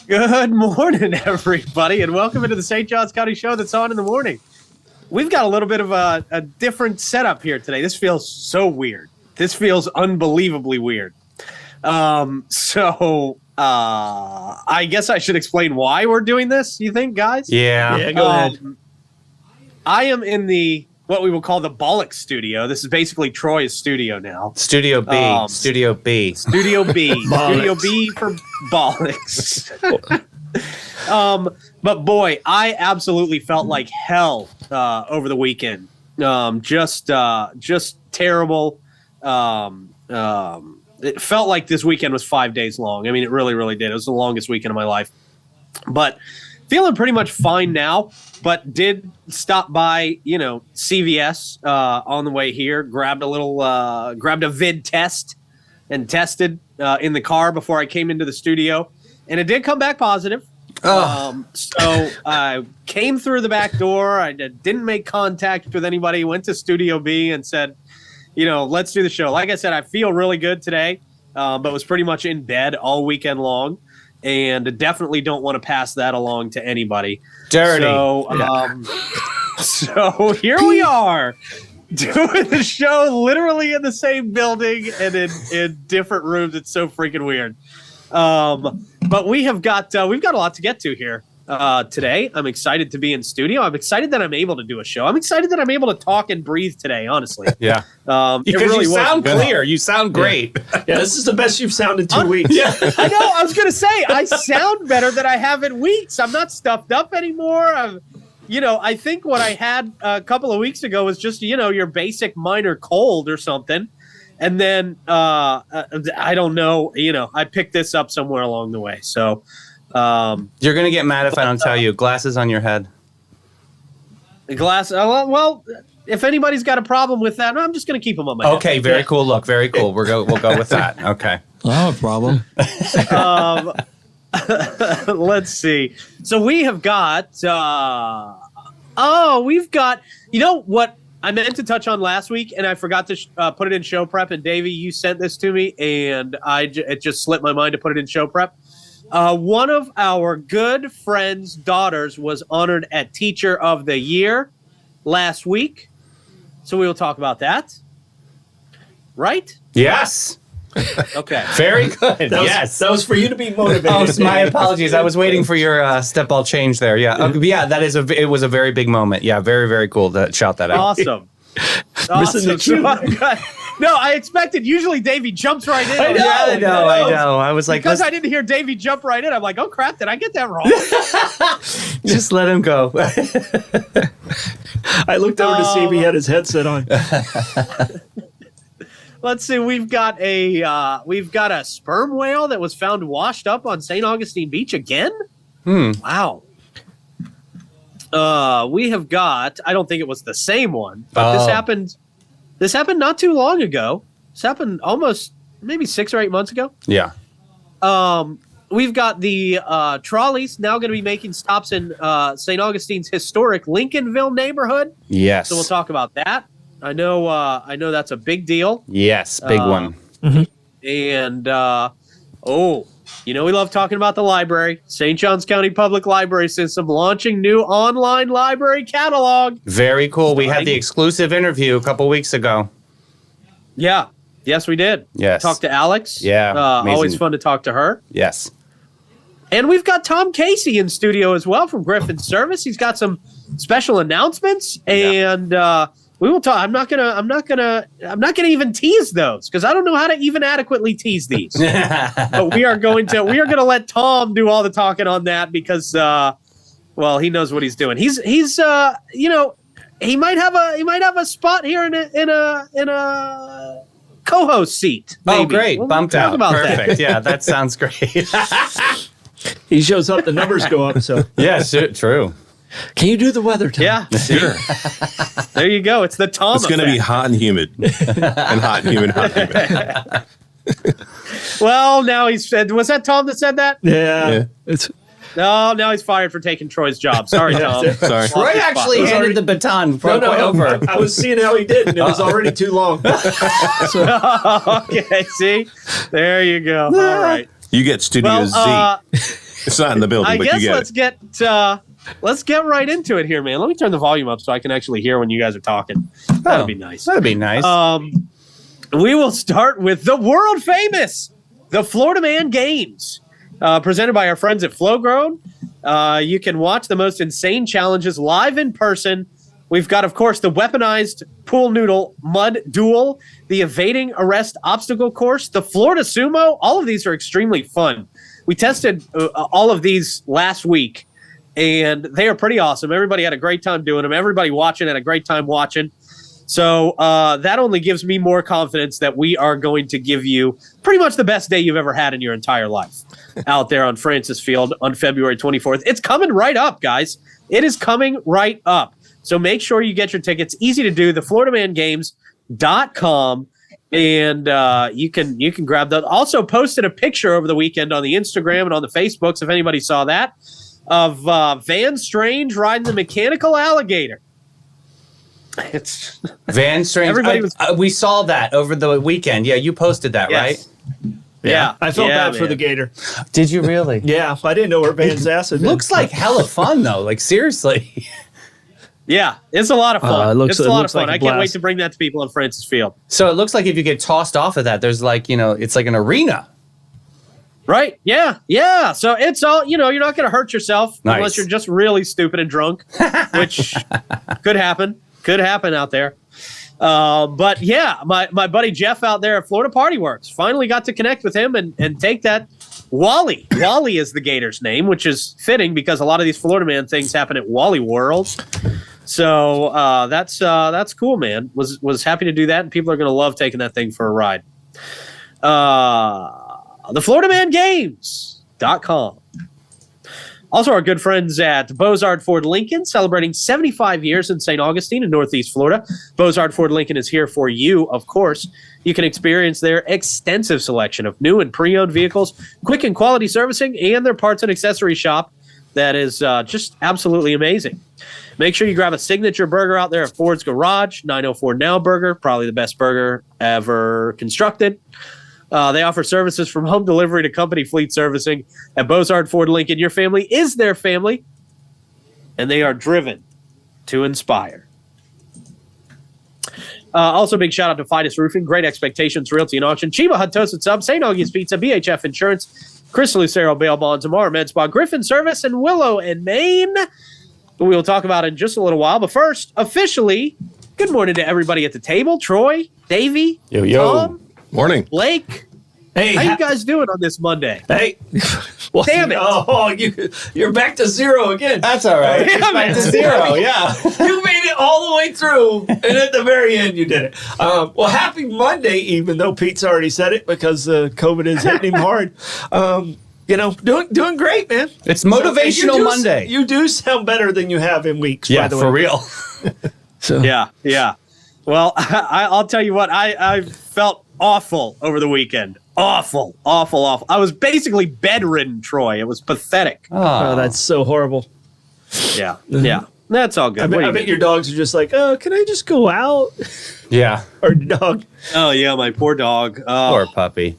Good morning, everybody, and welcome into the St. Johns County Show that's on in the morning. We've got a little bit of a different setup here today. This feels so weird. This feels unbelievably weird. I guess I should explain why we're doing this, you think, guys? Yeah, go ahead. I am in what we will call the Bollocks studio. This is basically Troy's studio now. Studio B. Studio B. Studio B. Studio B for Bollocks. But boy, I absolutely felt like hell over the weekend. Just terrible. It felt like this weekend was 5 days long. I mean, it really, really did. It was the longest weekend of my life. But feeling pretty much fine now, but did stop by, CVS on the way here, grabbed a vid test and tested in the car before I came into the studio. And it did come back positive. So I came through the back door. I didn't make contact with anybody, went to Studio B and said, let's do the show. Like I said, I feel really good today, but was pretty much in bed all weekend long. And definitely don't want to pass that along to anybody. Dirty. So here we are doing the show literally in the same building and in different rooms. It's so freaking weird. But we've got a lot to get to here today. I'm excited to be in studio. I'm excited that I'm able to do a show. I'm excited that I'm able to talk and breathe today, honestly. Yeah. Because you sound clear. You sound great. Yeah, this is the best you've sounded in 2 weeks. Yeah. I know. I was going to say, I sound better than I have in weeks. I'm not stuffed up anymore. I think what I had a couple of weeks ago was just, your basic minor cold or something. And then, I don't know, I picked this up somewhere along the way. So, you're going to get mad if I don't tell you. Glasses on your head. The glass. Well, if anybody's got a problem with that, I'm just going to keep them on my head. Okay, very cool look. Very cool. We'll go with that. Okay. I have a problem. Let's see. So we have got, what I meant to touch on last week, and I forgot to put it in show prep. And Davey, you sent this to me, and it just slipped my mind to put it in show prep. One of our good friends' daughters was honored at Teacher of the Year last week. So we will talk about that. Right? Yes. Okay. Very good. Yes. That was for you to be motivated. Oh, my apologies. I was waiting for your step ball change there. Yeah. It was a very big moment. Yeah. Very, very cool to shout that out. Awesome. Missing the cue. No, I expected. Usually Davey jumps right in. I know. I was like, because I didn't hear Davey jump right in. I'm like, oh crap! Did I get that wrong? Just let him go. I looked over to see if he had his headset on. Let's see. We've got a sperm whale that was found washed up on St. Augustine Beach again. Wow. We have got. I don't think it was the same one, but this happened. This happened not too long ago. This happened almost maybe 6 or 8 months ago. Yeah. We've got the trolleys now going to be making stops in St. Augustine's historic Lincolnville neighborhood. Yes. So we'll talk about that. I know that's a big deal. Yes, big one. And we love talking about the library. St. Johns County Public Library System launching new online library catalog. Very cool. We had the exclusive interview a couple weeks ago. Yeah. Yes, we did. Yes. Talked to Alex. Yeah. Always fun to talk to her. Yes. And we've got Tom Casey in studio as well from Griffin Service. He's got some special announcements, and we will talk. I'm not gonna even tease those because I don't know how to even adequately tease these. But we are gonna let Tom do all the talking on that because he knows what he's doing. He's he might have a spot here in a co-host seat. Maybe. Oh, great! We'll bumped talk out. about Perfect. That. Yeah, that sounds great. He shows up, the numbers go up. So yes, true. Can you do the weather, Tom? Yeah, sure. There you go. It's the Tom. It's going to be hot and humid, and hot and humid, hot and humid. Well, now he's said. Was that Tom that said that? Yeah. It's No, now he's fired for taking Troy's job. Sorry, Tom. Sorry. Troy actually handed the baton over. I was seeing how he did, and it was already too long. Okay, see? There you go. All right. You get Studio Z. It's not in the building, I but guess you get let's get right into it here, man. Let me turn the volume up so I can actually hear when you guys are talking. That'd be nice. That'd be nice. We will start with the world famous, the Florida Man Games, presented by our friends at Flowgrown. You can watch the most insane challenges live in person. We've got, of course, the weaponized pool noodle mud duel, the evading arrest obstacle course, the Florida Sumo. All of these are extremely fun. We tested all of these last week, and they are pretty awesome. Everybody had a great time doing them. Everybody watching had a great time watching. So that only gives me more confidence that we are going to give you pretty much the best day you've ever had in your entire life out there on Francis Field on February 24th. It's coming right up, guys. It is coming right up. So make sure you get your tickets. Easy to do. TheFloridaManGames.com. And you can grab that. Also posted a picture over the weekend on the Instagram and on the Facebooks, if anybody saw that, of Van Strange riding the mechanical alligator. It's Van Strange. We saw that over the weekend. Yeah, you posted that, yes. right? Yeah. I felt bad for the gator. Did you really? Yeah, I didn't know where Van's ass had been. Looks like hella fun, though. Like, seriously. Yeah, it's a lot of fun. It's a lot of fun. Like I can't wait to bring that to people on Francis Field. So it looks like if you get tossed off of that, there's like, it's like an arena. Right? Yeah. Yeah. So it's all, you're not going to hurt yourself unless you're just really stupid and drunk, which could happen. Could happen out there. But yeah, my buddy Jeff out there at Florida Party Works finally got to connect with him and take that. Wally. Wally is the gator's name, which is fitting because a lot of these Florida Man things happen at Wally World. So that's cool, man. Was happy to do that, and people are going to love taking that thing for a ride. TheFloridaManGames.com. Also, our good friends at Bozard Ford Lincoln celebrating 75 years in St. Augustine in Northeast Florida. Bozard Ford Lincoln is here for you, of course. You can experience their extensive selection of new and pre-owned vehicles, quick and quality servicing, and their parts and accessory shop that is just absolutely amazing. Make sure you grab a signature burger out there at Ford's Garage, 904 Now Burger, probably the best burger ever constructed. They offer services from home delivery to company fleet servicing at Bozard Ford Lincoln. Your family is their family, and they are driven to inspire. Also, big shout out to Fidus Roofing, Great Expectations Realty and Auction, Chiba Hut Toasted Sub, St. Augie's Pizza, BHF Insurance, Chris Lucero Bail Bonds, Amara Med Spa, Griffin Service, and Willow and Maine. We will talk about it in just a little while. But first, officially, good morning to everybody at the table. Troy, Davey, Tom, morning, Blake. Hey, how you guys doing on this Monday? Hey, well, damn it! Oh, you're back to zero again. That's all right. Back to zero. Yeah, you made it all the way through, and at the very end, you did it. Well, happy Monday, even though Pete's already said it because COVID is hitting him hard. Doing great, man. It's Motivational Monday. You do sound better than you have in weeks. Yeah, by the way. for real. So Yeah. Well, I'll tell you what. I felt awful over the weekend. Awful. I was basically bedridden, Troy. It was pathetic. Oh, that's so horrible. Yeah. That's all good. I bet your dogs are just like, oh, can I just go out? Yeah. Or dog. Oh, yeah, my poor dog. Poor puppy.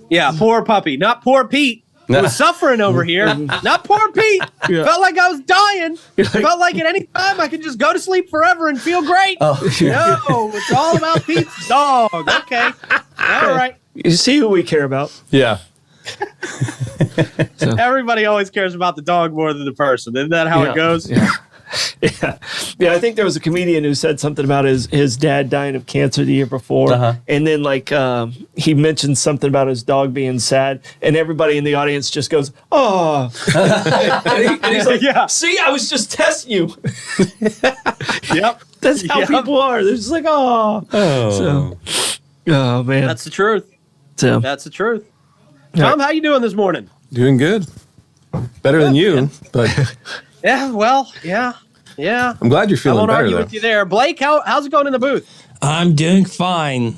Yeah, poor puppy. Not poor Pete. Who was suffering over here. Not poor Pete. Yeah. Felt like I was dying. Felt like at any time I could just go to sleep forever and feel great. Oh. No, it's all about Pete's dog. Okay. All right. You see who we care about. Yeah. Everybody always cares about the dog more than the person. Isn't that how it goes? Yeah. Yeah, I think there was a comedian who said something about his dad dying of cancer the year before. And then he mentioned something about his dog being sad, and everybody in the audience just goes, oh. and he's like, see, I was just testing you. Yep. That's how people are. They're just like, oh. So, oh, man. That's the truth. So, That's the truth. Tom, how you doing this morning? doing good, better than you, but Yeah, well, yeah. I'm glad you're I feeling won't better argue though. with you there. Blake, how's it going in the booth? I'm doing fine.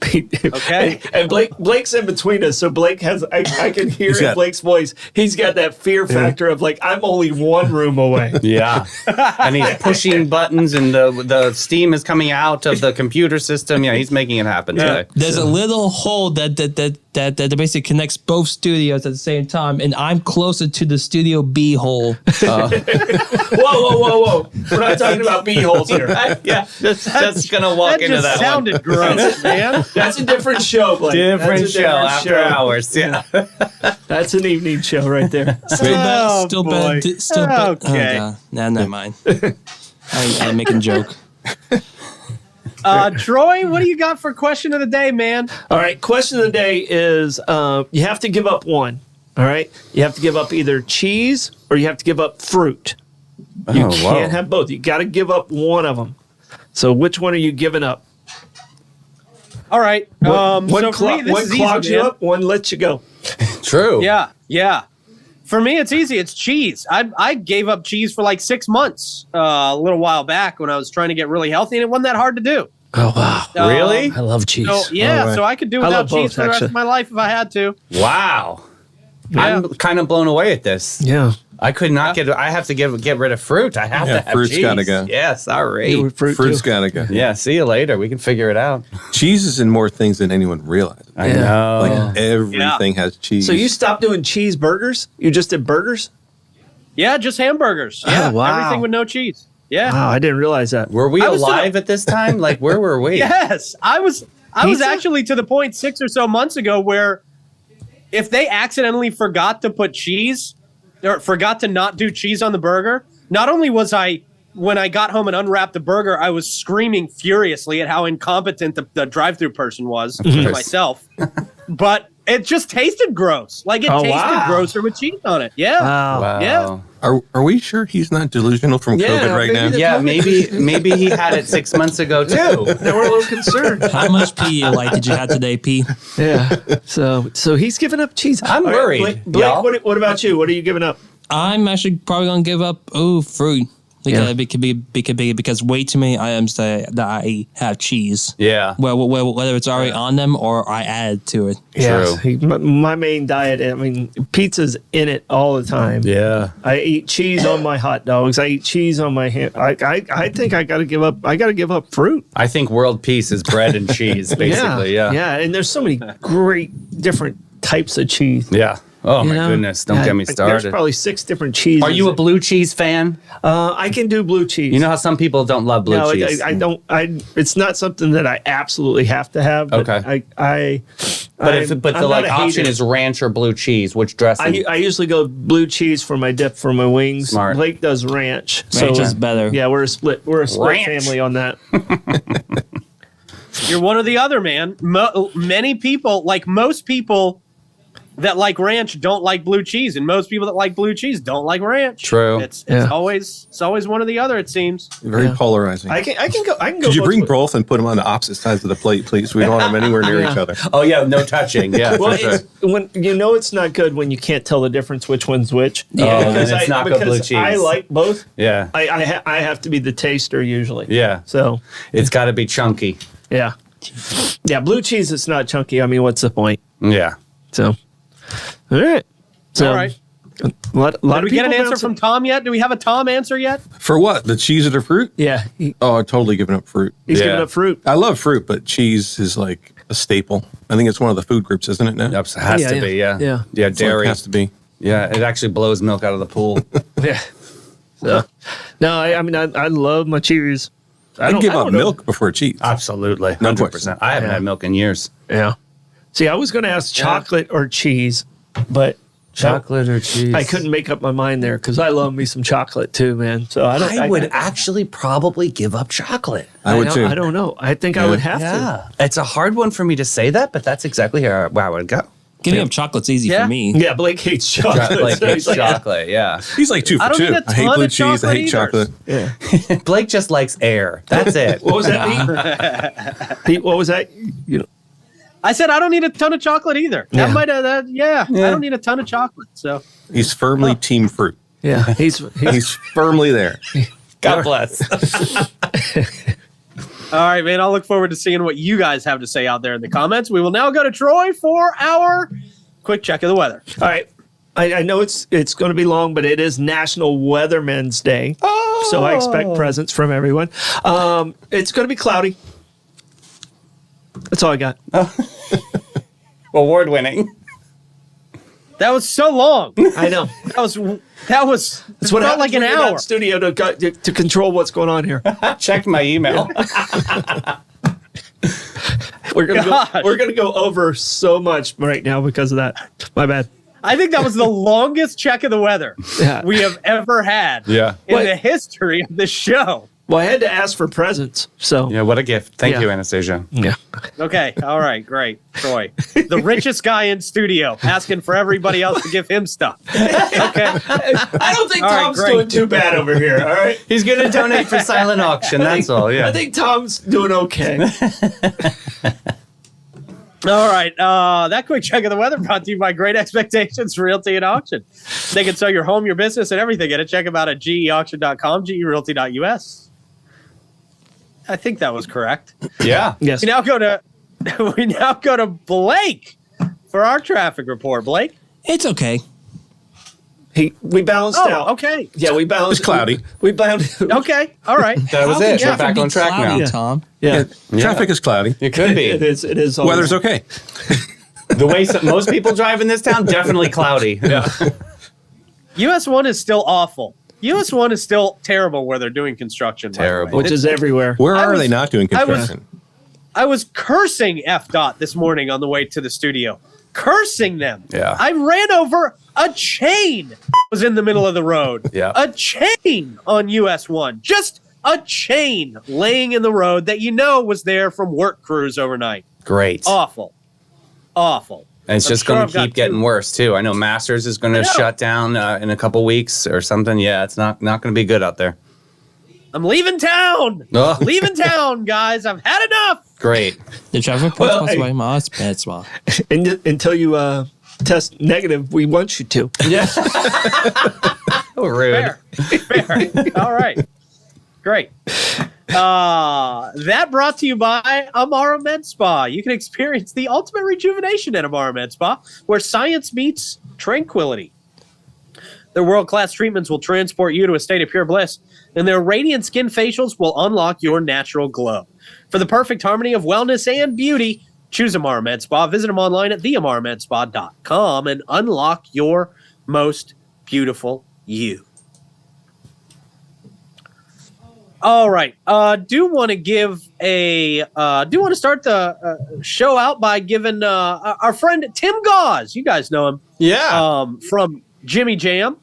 Okay. And Blake's in between us, so Blake has I can hear He's in got- Blake's voice. He's got that fear factor of like, I'm only one room away. Yeah. And he's pushing buttons and the steam is coming out of the computer system. Yeah, he's making it happen today. There's a little hole that that basically connects both studios at the same time, and I'm closer to the Studio B hole. Whoa. We're not talking about bee-holes here. Yeah, just gonna walk into that sounded one. gross, man. That's a different show, Blake. Different That's a show different after show. hours. Yeah. That's an evening show right there. Still boy. bad. Still bad. Okay. Oh, God. Nah, never mind. I'm making a joke. Troy, what do you got for question of the day, man? All right, question of the day is you have to give up one. All right? You have to give up either cheese or you have to give up fruit. You can't have both. You got to give up one of them. So which one are you giving up? All right. One So for me, this one is clogs easy, you man. up, one lets you go. True. Yeah. For me, it's easy. It's cheese. I gave up cheese for like 6 months a little while back when I was trying to get really healthy, and it wasn't that hard to do. Oh, wow. Really? I love cheese. So, yeah, All right. so I could do I without love cheese both, for the rest actually. of my life if I had to. Wow. Yeah. I'm kind of blown away at this. Yeah. I could not I have to get rid of fruit. I have to have fruit's cheese. gotta go. Yeah, sorry. You with fruit Fruit's too? gotta go. Yeah, see you later. We can figure it out. Cheese is in more things than anyone realizes. I Yeah. know. Like everything has cheese. So you stopped doing cheeseburgers? You just did burgers? Yeah, just hamburgers. Yeah, wow. everything with no cheese. Yeah. Wow, I didn't realize that. Were we I was alive at this time? Like, where were we? Yes, I was Pizza? actually to the point 6 or so months ago where if they accidentally forgot to put cheese or forgot to not do cheese on the burger, not only was I when I got home and unwrapped the burger, I was screaming furiously at how incompetent the drive-through person was to myself, but it just tasted gross. Like it tasted wow. grosser with cheese on it. Yeah. Wow. Wow. Yeah. Are we sure he's not delusional from Yeah, COVID right maybe now? Yeah, maybe he had it 6 months ago too. They were a little concerned. How much pee did you have today, P? Yeah. So he's giving up cheese. I'm All worried, Blake, y'all. what about you? What are you giving up? I'm actually probably gonna give up fruit. Yeah. Because way too many items that I have cheese. Yeah. Well, whether it's already on them or I add to it. True. My main diet, I mean, pizza's in it all the time. Yeah. I eat cheese on my hot dogs. I eat cheese on my ham. I think I got to give up. I got to give up fruit. I think world peace is bread and cheese, basically. Yeah. Yeah. And there's so many great different types of cheese. Yeah. Oh You my know? goodness! Don't Yeah, get me There's started. probably 6 different cheeses. Are you a blue cheese fan? I can do blue cheese. You know how some people don't love blue no, cheese. I don't. It's not something that I absolutely have to have. But Okay. But the like option is ranch or blue cheese. Which dressing? I usually go blue cheese for my dip for my wings. Smart. Blake does ranch. Ranch is better. Yeah, we're a split Ranch. family on that. You're one or the other, man. Many people, like most people that like ranch, don't like blue cheese, and most people that like blue cheese don't like ranch. True. It's Yeah. always one or the other. It seems. Very polarizing. I can go. Could you both bring ways. both and put them on the opposite sides of the plate, please? We don't want them anywhere near each other. Oh yeah, no touching. Yeah, Well, for sure. it's, when you know it's not good when you can't tell the difference which one's which. Yeah, because then it's not good blue cheese. I like both. Yeah, I have to be the taster usually. yeah. So It's got to be chunky. yeah. Blue cheese is not chunky. I mean, what's the point? Yeah. So, all right. So, All right. A lot Did of we get an people answer bounce- from Tom yet? Do we have a Tom answer yet? For what? The cheese or the fruit? Yeah, Oh, I've totally given up fruit. he's Yeah. giving up fruit. I love fruit, but cheese is like a staple. I think it's one of the food groups, isn't it now? Yep, it has Yeah, to yeah. be. Yeah. Yeah. Yeah. It's like, Dairy. has to be. Yeah. It actually blows milk out of the pool. Yeah. So, no, I mean, I love my cheese. I'd give I up don't know. milk before cheese. Absolutely. No 100%. question. I haven't Yeah. had milk in years. Yeah. See, I was going to ask chocolate or cheese, but Chocolate or cheese? I couldn't make up my mind there because I love me some chocolate too, man. So I would actually probably give up chocolate. I would too. I don't know. I think I would have to. Yeah. It's a hard one for me to say that, but that's exactly where I would go. Giving up chocolate's easy Yeah. for me. Yeah, Blake hates chocolate. Like so hates he's like, chocolate, yeah. He's like 2 I for don't 2. need a I hate ton blue of cheese. I hate chocolate chocolate. Blake just likes air. That's it. What was that, Pete? Pete, what was that? You know, I said I don't need a ton of chocolate either. Yeah. That might have that. Yeah, I don't need a ton of chocolate. So He's firmly team fruit. yeah, he's He's firmly there. God bless. all right, man. I'll look forward to seeing what you guys have to say out there in the comments. We will now go to Troy for our quick check of the weather. all right. I know it's going to be long, but it is National Weatherman's Day, so I expect presents from everyone. It's going to be cloudy. That's all I got. Award-winning. That was so long. I know. That's what That's what felt like an when you're not in hour. studio to control what's going on here. Checked my email. We're gonna God. go over so much right now because of that. My bad. I think that was the longest check of the weather Yeah. we have ever had Yeah. in What? the history of the show. Well, I had to ask for presents, so Yeah, what a gift. Thank Yeah. you, Anastasia. yeah. Okay, all right, great. Troy, the richest guy in studio, asking for everybody else to give him stuff. Okay, I don't think All right, Tom's great. doing too bad over here. All right. He's going to donate for silent auction. That's all. Yeah. I think Tom's doing okay. all right. That quick check of the weather brought to you by Great Expectations Realty and Auction. They can sell your home, your business, and everything. Check them out at geauction.com, gerealty.us. I think that was correct. Yeah. Yes. We now go to Blake for our traffic report. Blake. It's okay. We balanced Oh, out. okay. Yeah, we balanced. It's cloudy. We balanced. Okay. All right. That was How it. can We're back traffic on be track cloudy, now. Tom. Yeah. Traffic is cloudy. It could be. It is. It is. always- Weather's okay. The way most people drive in this town, definitely cloudy. Yeah. US 1 is still awful. US 1 is still terrible where they're doing construction. by the way. Terrible. Which is everywhere. Where I are was- they not doing I was- construction? I was cursing FDOT this morning on the way to the studio. Cursing them. Yeah. I ran over a chain that was in the middle of the road. Yeah. A chain on US 1. Just a chain laying in the road that was there from work crews overnight. Great. Awful. Awful. And it's I'm just sure going I've to got keep getting two. worse, too. I know Masters is going to know. shut down in a couple weeks or something. Yeah, it's not going to be good out there. I'm leaving town. Ugh. Leaving town, guys. I've had enough. Great. The traffic Well, report hey. by Moss Betzwa. Until you test negative, we want you to. Yeah. Oh, rude. Fair. All right. Great. That brought to you by Amara Med Spa. You can experience the ultimate rejuvenation at Amara Med Spa, where science meets tranquility. Their world-class treatments will transport you to a state of pure bliss, and their radiant skin facials will unlock your natural glow. For the perfect harmony of wellness and beauty, choose Amara Med Spa. Visit them online at theamaramedspa.com and unlock your most beautiful you. All right. Do want to start the show out by giving our friend Tim Gauze. You guys know him. Yeah. From Jimmy Jam.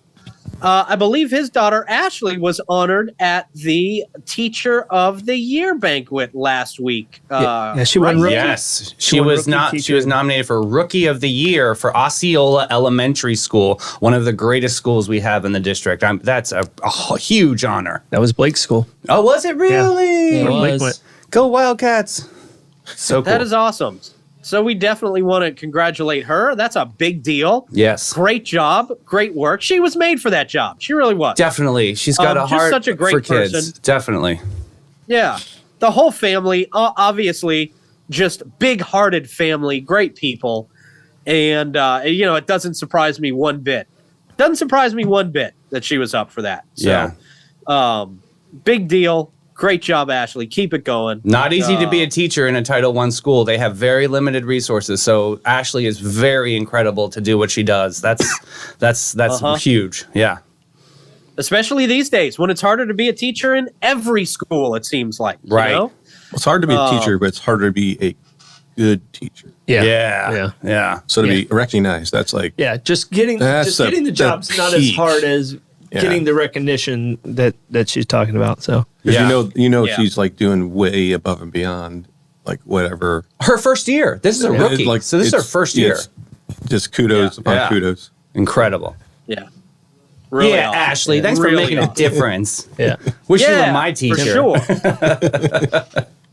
I believe his daughter Ashley was honored at the Teacher of the Year banquet last week. Yeah, she won rookie. Yes, she won was rookie She was teacher. nominated for Rookie of the Year for Osceola Elementary School, one of the greatest schools we have in the district. That's a huge honor. That was Blake's school. Oh, was it really? It Blake was. went. Go Wildcats! So cool. That is awesome. So we definitely want to congratulate her. That's a big deal. Yes, Great job. Great work. She was made for that job. She really was. definitely. She's got a just heart such a great for kids. person. Definitely. Yeah. The whole family, obviously, just big-hearted family, great people. And, it doesn't surprise me one bit. Doesn't surprise me one bit that she was up for that. So, Yeah. big deal. Great job, Ashley. Keep it going. Not easy to be a teacher in a Title I school. They have very limited resources. So Ashley is very incredible to do what she does. That's huge. Yeah. Especially these days when it's harder to be a teacher in every school, it seems like. you Right. know? It's hard to be a teacher, but it's harder to be a good teacher. Yeah. So to be recognized, that's like Yeah, just getting That's the the job's not as peak. hard as Yeah. getting the recognition that she's talking about. So 'cause Yeah. Yeah. she's like doing way above and beyond like whatever. Her first year. This is a rookie. Like, So this is her it's- first year. it's Just kudos upon Yeah. kudos. Incredible. Yeah. Really yeah, awesome. Ashley, thanks for Really making awesome. a difference. yeah, Wish you Yeah, were my for teacher. sure.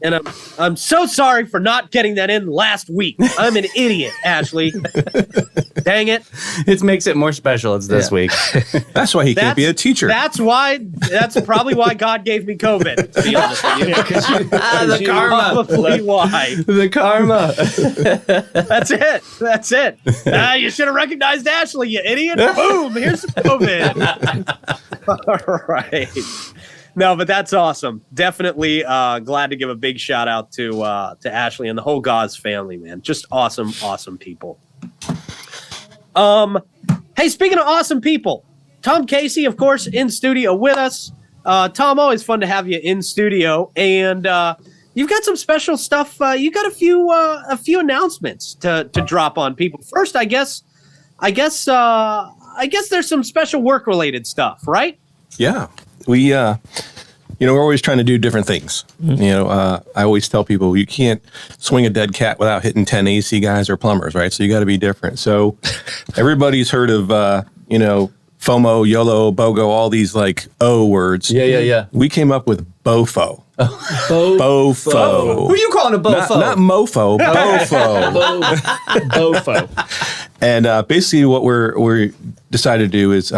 And I'm so sorry for not getting that in last week. I'm an idiot, Ashley. Dang it. It makes it more special. It's this week. That's why he can't be a teacher. That's probably why God gave me COVID, to be honest with you. The karma. Probably why. The karma. That's it. You should have recognized Ashley, you idiot. Boom, here's some COVID. All right. No, but that's awesome. Definitely glad to give a big shout out to Ashley and the whole Gauze family, man. Just awesome, awesome people. Hey, speaking of awesome people, Tom Casey, of course, in studio with us. Tom, always fun to have you in studio, and you've got some special stuff. You got a few announcements to drop on people. First, I guess there's some special work related stuff, right? Yeah, we we're always trying to do different things. I always tell people you can't swing a dead cat without hitting 10 AC guys or plumbers, right? So you got to be different. So everybody's heard of FOMO, YOLO, BOGO, all these like O words. Yeah. We came up with BOFO. BOFO. Who are you calling a bofo? Not mofo, BOFO. Bofo. And basically what we decided to do is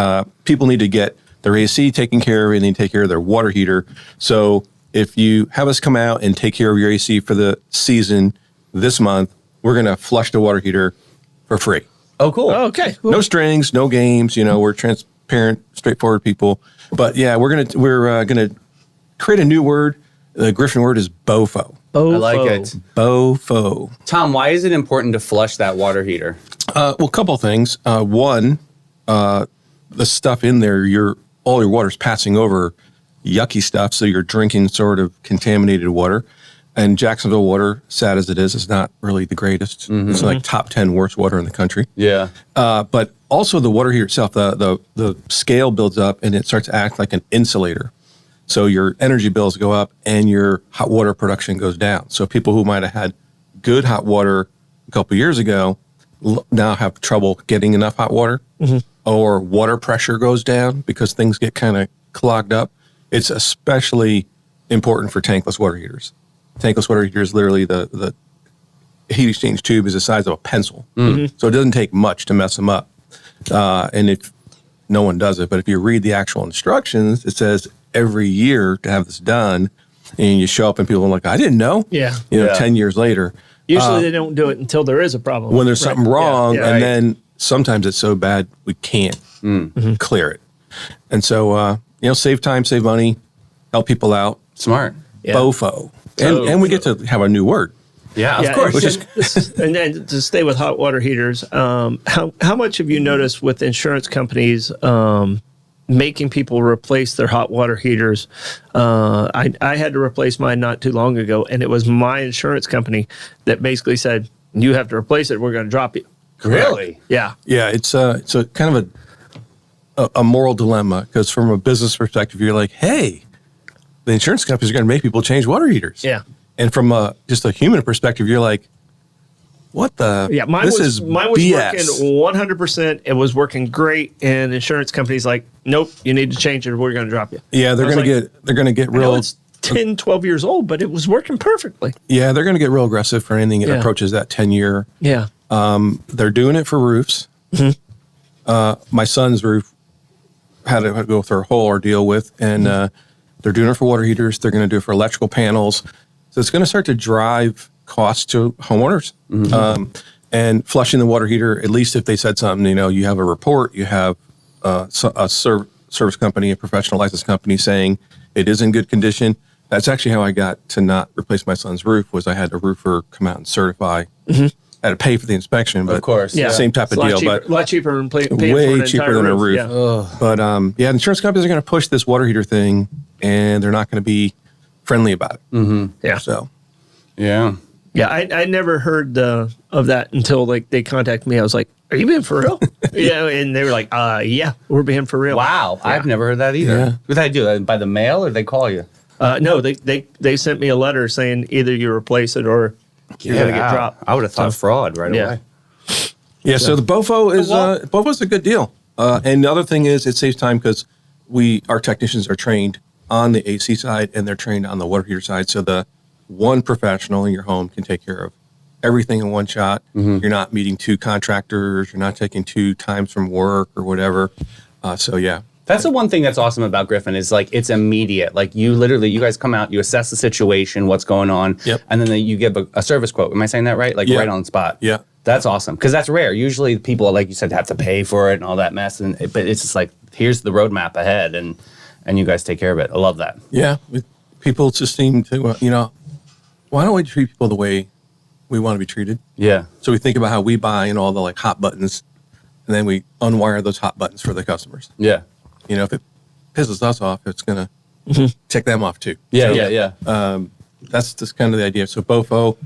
people need to get their AC taken care of and they take care of their water heater. So if you have us come out and take care of your AC for the season this month, we're going to flush the water heater for free. Oh, cool. Oh, okay. No strings, no games. We're transparent, straightforward people. But yeah, we're gonna create a new word. The Griffin word is BOFO. I like it. BOFO. Tom, why is it important to flush that water heater? Well, a couple things. One, the stuff in there, all your water's passing over yucky stuff, so you're drinking sort of contaminated water. And Jacksonville water, sad as it is not really the greatest. Mm-hmm. It's like top 10 worst water in the country. Yeah. But also the water heater itself, the scale builds up and it starts to act like an insulator. So your energy bills go up and your hot water production goes down. So people who might have had good hot water a couple years ago now have trouble getting enough hot water, or water pressure goes down because things get kind of clogged up. It's especially important for tankless water heaters. Tankless water heater is literally the heat exchange tube is the size of a pencil. Mm-hmm. So it doesn't take much to mess them up. And if no one does it, but if you read the actual instructions, it says every year to have this done, and you show up and people are like, I didn't know. Yeah. 10 years later. Usually they don't do it until there is a problem. When there's something wrong, Yeah. and then sometimes it's so bad we can't clear it. And so, save time, save money, help people out. Smart. Yeah. BOFO. And we get to have a new word. Yeah, of course. And then to stay with hot water heaters, how much have you noticed with insurance companies making people replace their hot water heaters? I had to replace mine not too long ago, and it was my insurance company that basically said, you have to replace it, we're going to drop you. Really? Yeah. Yeah, it's a kind of a moral dilemma, because from a business perspective, you're like, hey, the insurance companies are going to make people change water heaters. Yeah. And from just a human perspective, you're like, what the? Yeah, mine was BS. working 100%. It was working great, and insurance companies like, nope, you need to change it. We're going to drop you. Yeah, they're going to get I know real. it's 10, 12 years old, but it was working perfectly. Yeah, they're going to get real aggressive for anything that approaches that 10-year. Yeah. They're doing it for roofs. Mm-hmm. My son's roof had to go through a whole ordeal with, and they're doing it for water heaters. They're going to do it for electrical panels. So it's going to start to drive costs to homeowners. Mm-hmm. And flushing the water heater, at least if they said something, you have a report, you have a service company, a professional license company saying it is in good condition. That's actually how I got to not replace my son's roof, was I had a roofer come out and certify. Mm-hmm. I had to pay for the inspection, but of course, same type of deal. But a lot cheaper than paying way for an cheaper than a roof. Yeah. But the insurance companies are going to push this water heater thing, and they're not going to be friendly about it. Mm-hmm. Yeah. So, yeah. Yeah, I never heard of that until they contacted me. I was like, "Are you being for real?" And they were like, "Yeah, we're being for real." Wow, yeah. I've never heard that either. Yeah. What did I do? By the mail, or they call you? No, they sent me a letter saying either you replace it or you're gonna get dropped. I would have thought fraud right away. Yeah. So the BOFO is BOFO's a good deal. And the other thing is, it saves time because our technicians are trained on the AC side and they're trained on the water heater side. So the one professional in your home can take care of everything in one shot. Mm-hmm. You're not meeting two contractors. You're not taking two times from work or whatever. So yeah. That's the one thing that's awesome about Griffin is like it's immediate. Like you guys come out, you assess the situation, what's going on, and then you give a service quote. Am I saying that right? Like right on the spot. Yeah. That's awesome because that's rare. Usually people, like you said, have to pay for it and all that mess. But it's just like, here's the roadmap ahead. And and you guys take care of it. I love that. Yeah. People just seem to, why don't we treat people the way we want to be treated? Yeah. So we think about how we buy and all the like hot buttons, and then we unwire those hot buttons for the customers. Yeah. If it pisses us off, it's going to tick them off too. Yeah. So, Yeah. that's just kind of the idea. So BOFO,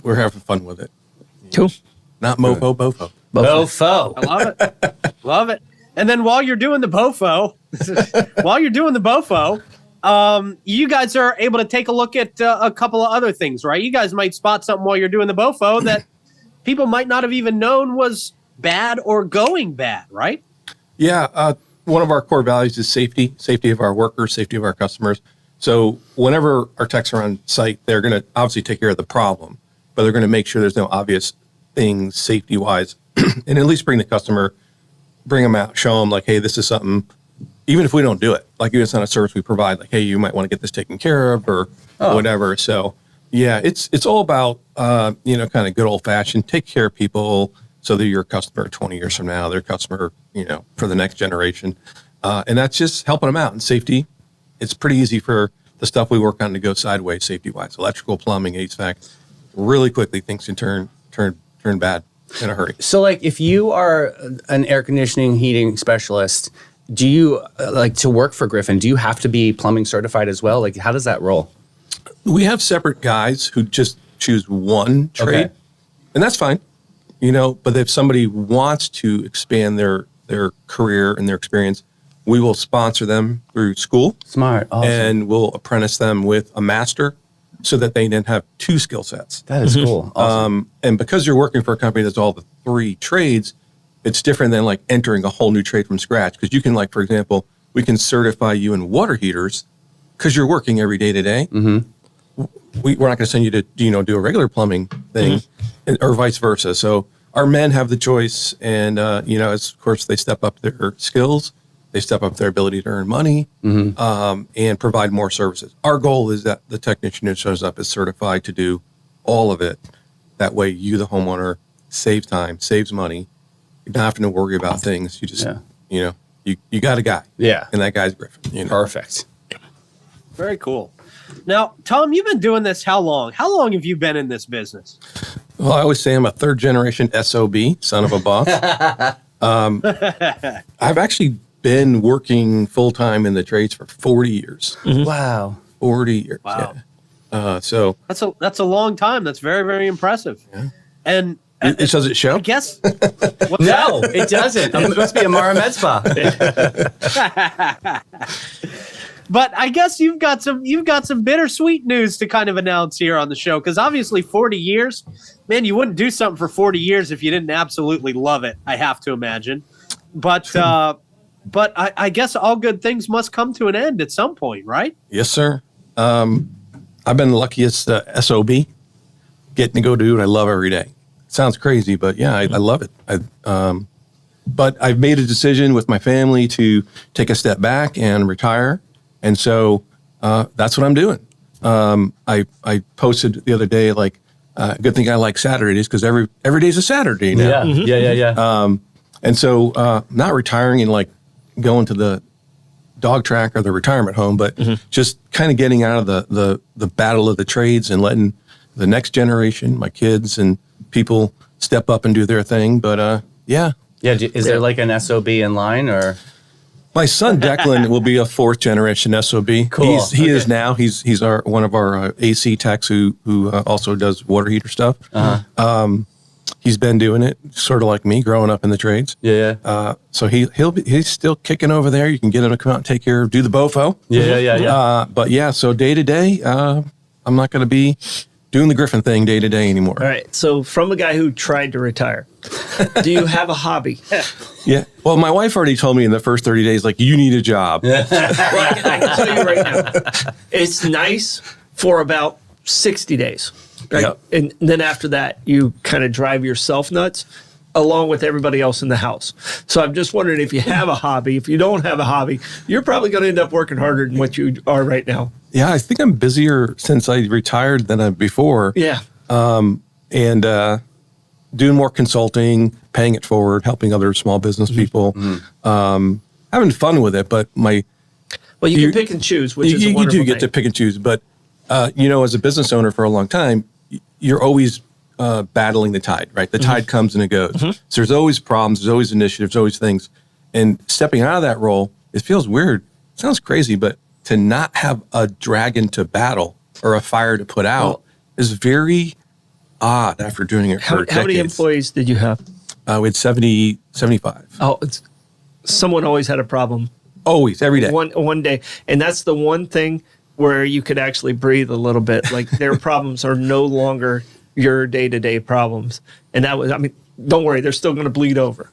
we're having fun with it. Cool. Not mofo, BOFO. Bofo. I love it. Love it. And then while you're doing the BOFO, you guys are able to take a look at a couple of other things, right? You guys might spot something while you're doing the BOFO that people might not have even known was bad or going bad, right? Yeah. One of our core values is safety of our workers, safety of our customers. So whenever our techs are on site, they're going to obviously take care of the problem, but they're going to make sure there's no obvious things safety-wise, and at least bring the customer, bring them out, show them like, hey, this is something, even if we don't do it, like it's not a service we provide, like, hey, you might want to get this taken care of or whatever. So yeah, it's all about, kind of good old fashioned, take care of people so they're your customer 20 years from now, their customer, for the next generation. And that's just helping them out. And safety, it's pretty easy for the stuff we work on to go sideways safety-wise. Electrical, plumbing, HVAC, really quickly things can turn bad in a hurry. So, like, if you are an air conditioning, heating specialist, do you, to work for Griffin, do you have to be plumbing certified as well? Like, how does that roll? We have separate guys who just choose one trade, Okay. and that's fine, but if somebody wants to expand their career and their experience, we will sponsor them through school. Smart. Awesome. And we'll apprentice them with a master so that they then have 2 skill sets. That is cool. Awesome. And because you're working for a company that's all the 3 trades, it's different than like entering a whole new trade from scratch. Because you can, like, for example, we can certify you in water heaters because you're working every day to day. We're not going to send you to, do a regular plumbing thing or vice versa. So our men have the choice. And, of course, they step up their skills. They step up their ability to earn money and provide more services. Our goal is that the technician who shows up is certified to do all of it. That way you, the homeowner, save time, saves money. You're not having to worry about things. You just, you got a guy. Yeah. And that guy's Griffin. Perfect. Very cool. Now, Tom, you've been doing this how long? How long have you been in this business? Well, I always say I'm a 3rd generation SOB, son of a boss. I've actually been working full-time in the trades for 40 years. Wow. 40 years. Wow. Yeah. So That's a long time. That's very, very impressive. Yeah. And does it show? I guess. No, it doesn't. It must be a Mara Med Spa. But I guess you've got some bittersweet news to kind of announce here on the show, because obviously 40 years, man, you wouldn't do something for 40 years if you didn't absolutely love it. I have to imagine, but I guess all good things must come to an end at some point, right? Yes, sir. I've been the luckiest SOB, getting to go do what I love every day. Sounds crazy, but yeah, I love it. But I've made a decision with my family to take a step back and retire. And so that's what I'm doing. I posted the other day, like, good thing I like Saturdays because every day's a Saturday now. Yeah. And so not retiring and like going to the dog track or the retirement home, but just kind of getting out of the battle of the trades and letting the next generation, my kids and people, step up and do their thing. But yeah. Yeah. Is there like an SOB in line or? My son Declan will be a 4th generation SOB. Cool. He is now. He's one of our AC techs who also does water heater stuff. He's been doing it sort of like me, growing up in the trades. Yeah. So he's still kicking over there. You can get him to come out and take care of, do the BOFO. Yeah. But yeah, so day to day, I'm not going to be doing the Griffin thing day to day anymore. All right. So from a guy who tried to retire, do you have a hobby? Yeah. Well, my wife already told me in the first 30 days, like, you need a job. Well, I can tell you right now, it's nice for about 60 days. Right? Yep. And then after that, you kind of drive yourself nuts along with everybody else in the house. So I'm just wondering if you have a hobby. If you don't have a hobby, you're probably going to end up working harder than what you are right now. Yeah, I think I'm busier since I retired than before. Yeah. And doing more consulting, paying it forward, helping other small business people. having fun with it, but Well, you can pick and choose, which is a you wonderful do get thing. to pick and choose. But as a business owner for a long time, you're always battling the tide, right? The tide comes and it goes. So there's always problems, there's always initiatives, always things. And stepping out of that role, it feels weird. It sounds crazy, but to not have a dragon to battle or a fire to put out is very odd after doing it for decades. How many employees did you have? We had 70, 75. Oh, someone always had a problem. Always, every day. One day. And that's the one thing where you could actually breathe a little bit. Like their problems are no longer your day-to-day problems. And that was, don't worry, they're still going to bleed over.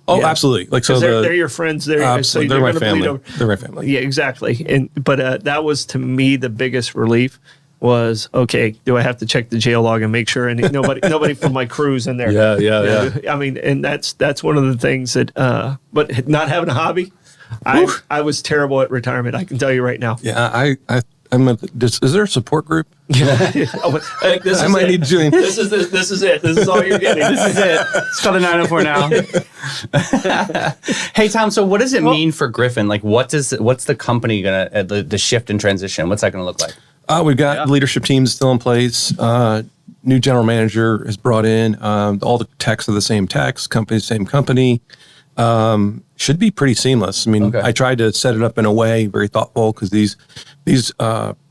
Oh, absolutely. Like so, they're your friends. They're my family. They're my family. Yeah, exactly. But that was to me the biggest relief. Was okay. Do I have to check the jail log and make sure nobody from my crew's in there? Yeah. And that's one of the things that. But not having a hobby, I was terrible at retirement. I can tell you right now. Yeah, is there a support group? I might need to join. This is it. This is all you're getting. This is it. It's called the 904 now. Hey, Tom, so what does it mean for Griffin? Like, what's the company going to, the shift and transition? What's that going to look like? We've got leadership teams still in place. New general manager is brought in. All the techs are the same techs, same company. Should be pretty seamless. I tried to set it up in a way very thoughtful because these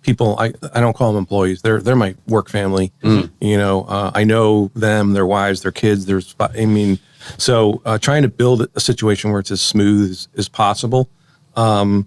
people, I don't call them employees. They're my work family. I know them, their wives, their kids. So trying to build a situation where it's as smooth as possible. And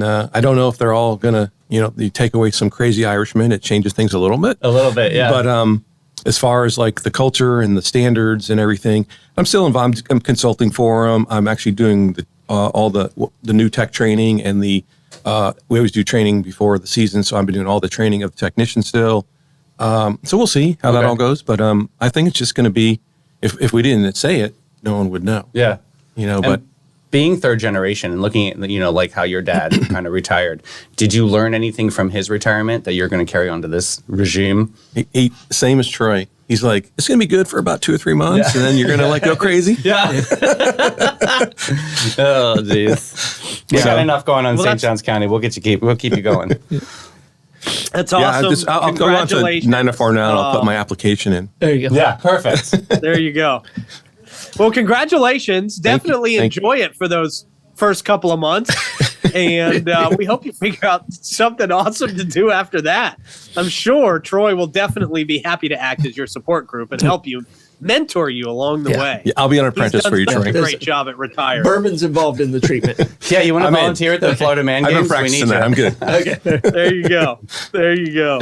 I don't know if they're all gonna, you take away some crazy Irishmen, it changes things a little bit. A little bit, yeah. But as far as like the culture and the standards and everything, I'm still involved. I'm consulting for them. I'm actually doing all the new tech training and we always do training before the season, so I've been doing all the training of the technicians still. So we'll see how that all goes. But I think it's just going to be, if we didn't say it, no one would know. Yeah. But being third generation and looking at, like how your dad kind of retired, did you learn anything from his retirement that you're going to carry on to this regime? He same as Troy. He's like, it's going to be good for about 2 or 3 months, and then you're going to go crazy. Yeah. Oh, jeez. You got enough going on in St. Johns County. We'll keep you going. That's awesome. I'll go on to 904 now, and I'll put my application in. There you go. Yeah, perfect. There you go. Well, congratulations. Definitely enjoy it for those first couple of months. And we hope you figure out something awesome to do after that. I'm sure Troy will definitely be happy to act as your support group and help you, mentor you along the way. Yeah, I'll be an apprentice for you, Troy. Great job at retiring. Bourbon's involved in the treatment. Yeah, you want to volunteer at the Florida Man Games? I've been practicing that. I'm good. Okay. There you go. There you go.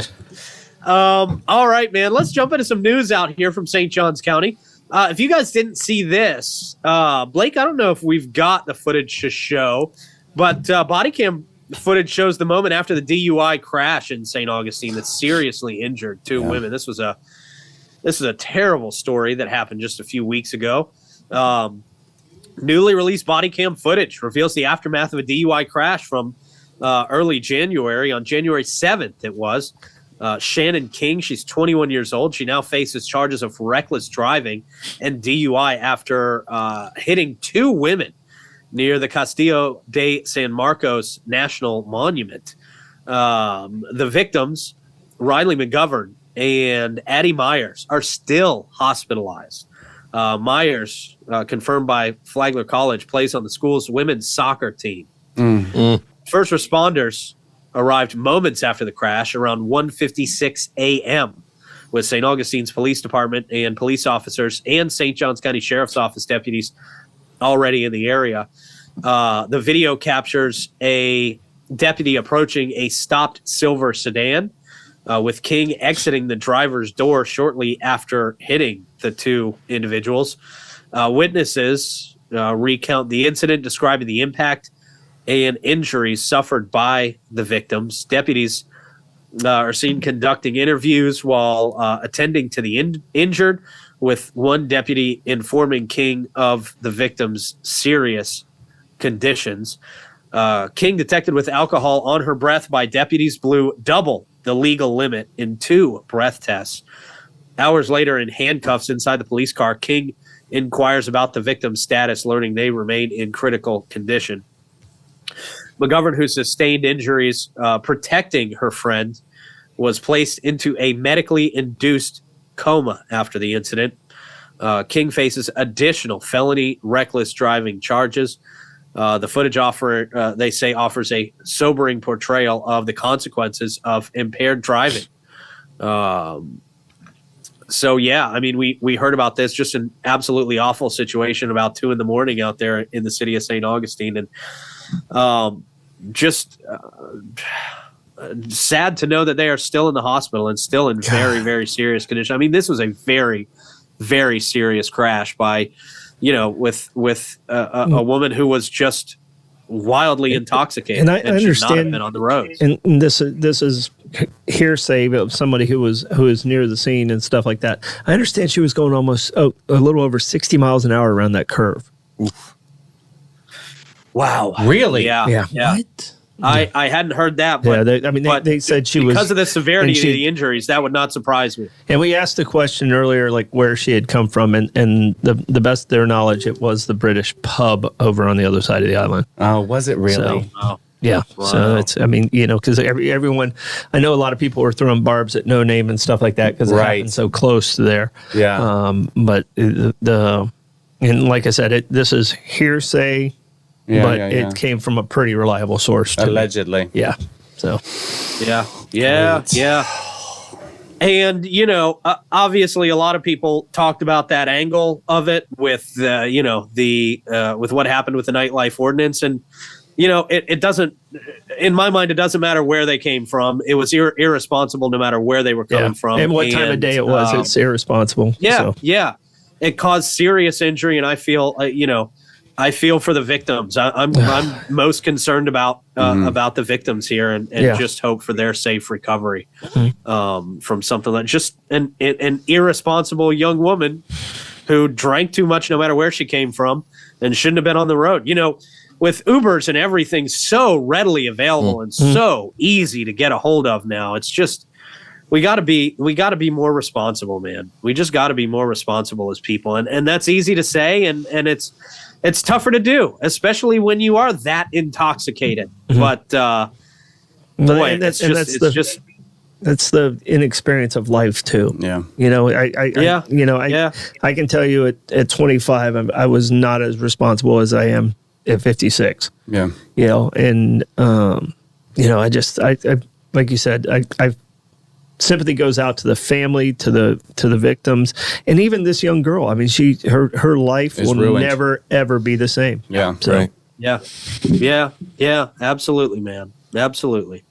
All right, man. Let's jump into some news out here from St. Johns County. If you guys didn't see this, Blake, I don't know if we've got the footage to show, but body cam footage shows the moment after the DUI crash in St. Augustine that seriously injured 2 women. This is a terrible story that happened just a few weeks ago. Newly released body cam footage reveals the aftermath of a DUI crash from early January. On January 7th, it was. Shannon King, she's 21 years old. She now faces charges of reckless driving and DUI after hitting 2 women near the Castillo de San Marcos National Monument. The victims, Riley McGovern and Addie Myers, are still hospitalized. Myers, confirmed by Flagler College, plays on the school's women's soccer team. First responders arrived moments after the crash around 1:56 a.m. with St. Augustine's Police Department and police officers and St. Johns County Sheriff's Office deputies already in the area. The video captures a deputy approaching a stopped silver sedan with King exiting the driver's door shortly after hitting the 2 individuals. Witnesses recount the incident, describing the impact and injuries suffered by the victims. Deputies are seen conducting interviews while attending to the injured, with one deputy informing King of the victim's serious conditions. King, detected with alcohol on her breath by deputies, blew double the legal limit in 2 breath tests. Hours later, in handcuffs inside the police car, King inquires about the victim's status, learning they remain in critical condition. McGovern, who sustained injuries protecting her friend, was placed into a medically induced coma after the incident. King faces additional felony reckless driving charges. The footage they say offers a sobering portrayal of the consequences of impaired driving. So yeah, I mean, we heard about this, just an absolutely awful situation about 2 a.m. out there in the city of St. Augustine, and just sad to know that they are still in the hospital and still in very, very serious condition. I mean, this was a very, very serious crash by, with a woman who was just wildly intoxicated and I should not have understand been on the road. And this is hearsay of somebody who was near the scene and stuff like that. I understand she was going almost a little over 60 miles an hour around that curve. Oof. Wow. Really? Yeah. What? I hadn't heard that, but they said she was, because of the severity and of the injuries, that would not surprise me. And we asked the question earlier, like where she had come from, and the best of their knowledge, it was the British pub over on the other side of the island. Oh, was it really? Oh. Yeah. Wow. So it's, because everyone, I know a lot of people were throwing barbs at No Name and stuff like that because it happened so close to there. Yeah. But and like I said, this is hearsay. But it came from a pretty reliable source. Allegedly. Yeah. So. Yeah. And, obviously a lot of people talked about that angle of it with, with what happened with the nightlife ordinance. And, it doesn't, in my mind, it doesn't matter where they came from. It was irresponsible no matter where they were coming from. And what time of day it was. It's irresponsible. Yeah. It caused serious injury. And I feel, I feel for the victims. I'm most concerned about the victims here, and just hope for their safe recovery from something like just an irresponsible young woman who drank too much, no matter where she came from, and shouldn't have been on the road. With Ubers and everything so readily available and so easy to get a hold of now, it's just we got to be more responsible, man. We just got to be more responsible as people, and that's easy to say, and it's tougher to do, especially when you are that intoxicated. But boy, that's the inexperience of life too. Yeah. I can tell you at 25, I was not as responsible as I am at 56. Yeah. And I like you said, I sympathy goes out to the family, to the victims, and even this young girl. I mean, her life will ruined. never ever be the same. Yeah, so, right. Yeah, absolutely, man, absolutely.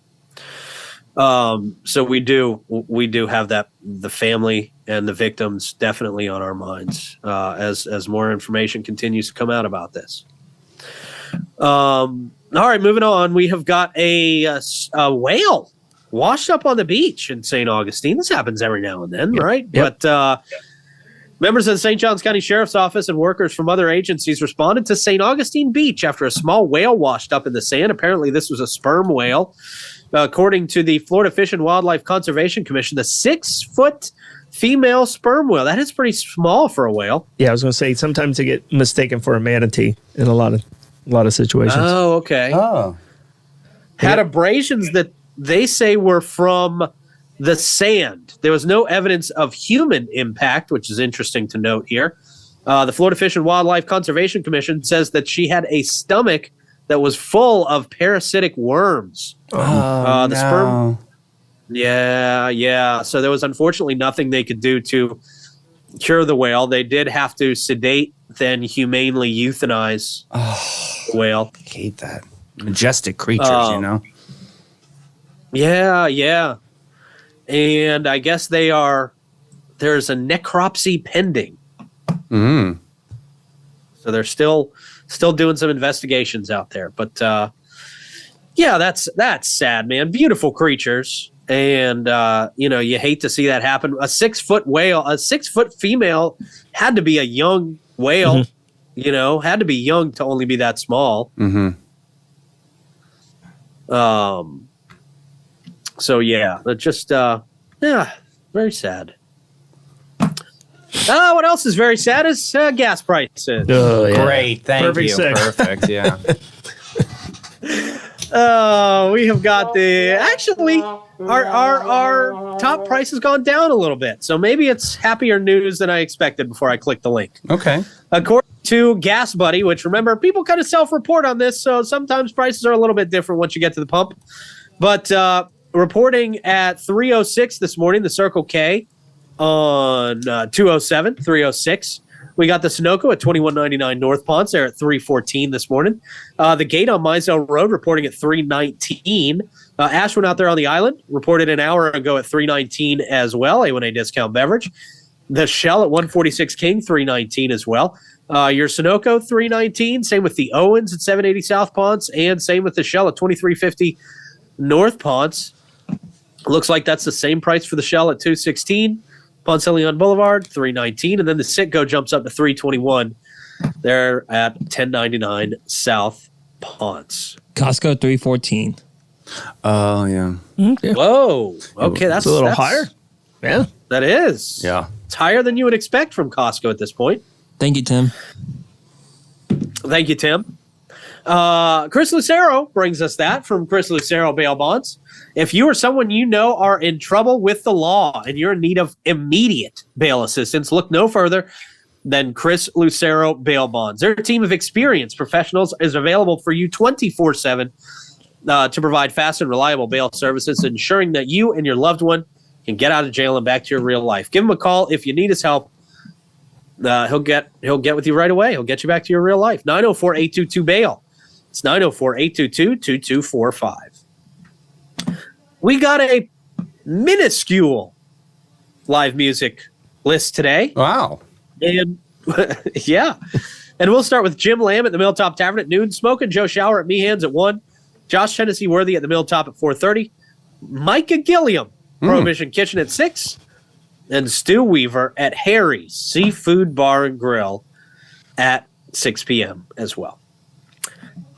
So we do have the family and the victims definitely on our minds as more information continues to come out about this. All right, moving on. We have got a whale washed up on the beach in St. Augustine. This happens every now and then, right? Yep. But members of the St. Johns County Sheriff's Office and workers from other agencies responded to St. Augustine Beach after a small whale washed up in the sand. Apparently, this was a sperm whale. According to the Florida Fish and Wildlife Conservation Commission, the 6-foot female sperm whale. That is pretty small for a whale. Yeah, I was going to say, sometimes they get mistaken for a manatee in a lot of situations. Oh, okay. Oh. Had abrasions that they say were from the sand. There was no evidence of human impact, which is interesting to note here. The Florida Fish and Wildlife Conservation Commission says that she had a stomach that was full of parasitic worms. The sperm. Yeah. So there was unfortunately nothing they could do to cure the whale. They did have to sedate, then humanely euthanize the whale. I hate that. Majestic creatures, Yeah. And I guess there's a necropsy pending. So they're still doing some investigations out there. But that's sad, man. Beautiful creatures. And you hate to see that happen. A 6-foot whale, a 6-foot female had to be a young whale, had to be young to only be that small. So yeah, just very sad. What else is very sad is gas prices. Oh, yeah. Great, thank Perfect you. segue. Perfect, yeah. We have got our top price has gone down a little bit. So maybe it's happier news than I expected before I clicked the link. Okay. According to Gas Buddy, which remember, people kind of self-report on this, so sometimes prices are a little bit different once you get to the pump. But reporting at 3:06 this morning, the Circle K on 207, 3:06. We got the Sunoco at 21.99 North Ponce. They're at 3:14 this morning. The Gate on Mizell Road reporting at 3:19. Ashwin out there on the island reported an hour ago at 3:19 as well, A1A discount beverage. The Shell at 146 King, 3:19 as well. Your Sunoco, 3:19. Same with the Owens at 780 South Ponce, and same with the Shell at 2350 North Ponce. Looks like that's the same price for the Shell at 216. Ponce de Leon Boulevard, 319, and then the Citgo jumps up to 321. They're at 1099 South Ponce. Costco 314. Oh, yeah. Whoa. Okay, that's a little higher. Yeah. That is. Yeah. It's higher than you would expect from Costco at this point. Thank you, Tim. Thank you, Tim. Chris Lucero brings us that from Chris Lucero Bail Bonds. If you or someone you know are in trouble with the law and you're in need of immediate bail assistance, look no further than Chris Lucero Bail Bonds. Their team of experienced professionals is available for you 24/7 to provide fast and reliable bail services, ensuring that you and your loved one can get out of jail and back to your real life. Give him a call if you need his help. He'll get with you right away. He'll get you back to your real life. 904-822-BAIL. It's 904-822-2245. We got a minuscule live music list today. Wow. And yeah. And we'll start with Jim Lamb at the Milltop Tavern at noon. Smoking Joe Shower at Meehan's at 1. Josh Tennessee Worthy at the Milltop at 4:30. Micah Gilliam, Prohibition Kitchen at 6. And Stu Weaver at Harry's Seafood Bar and Grill at 6 p.m. as well.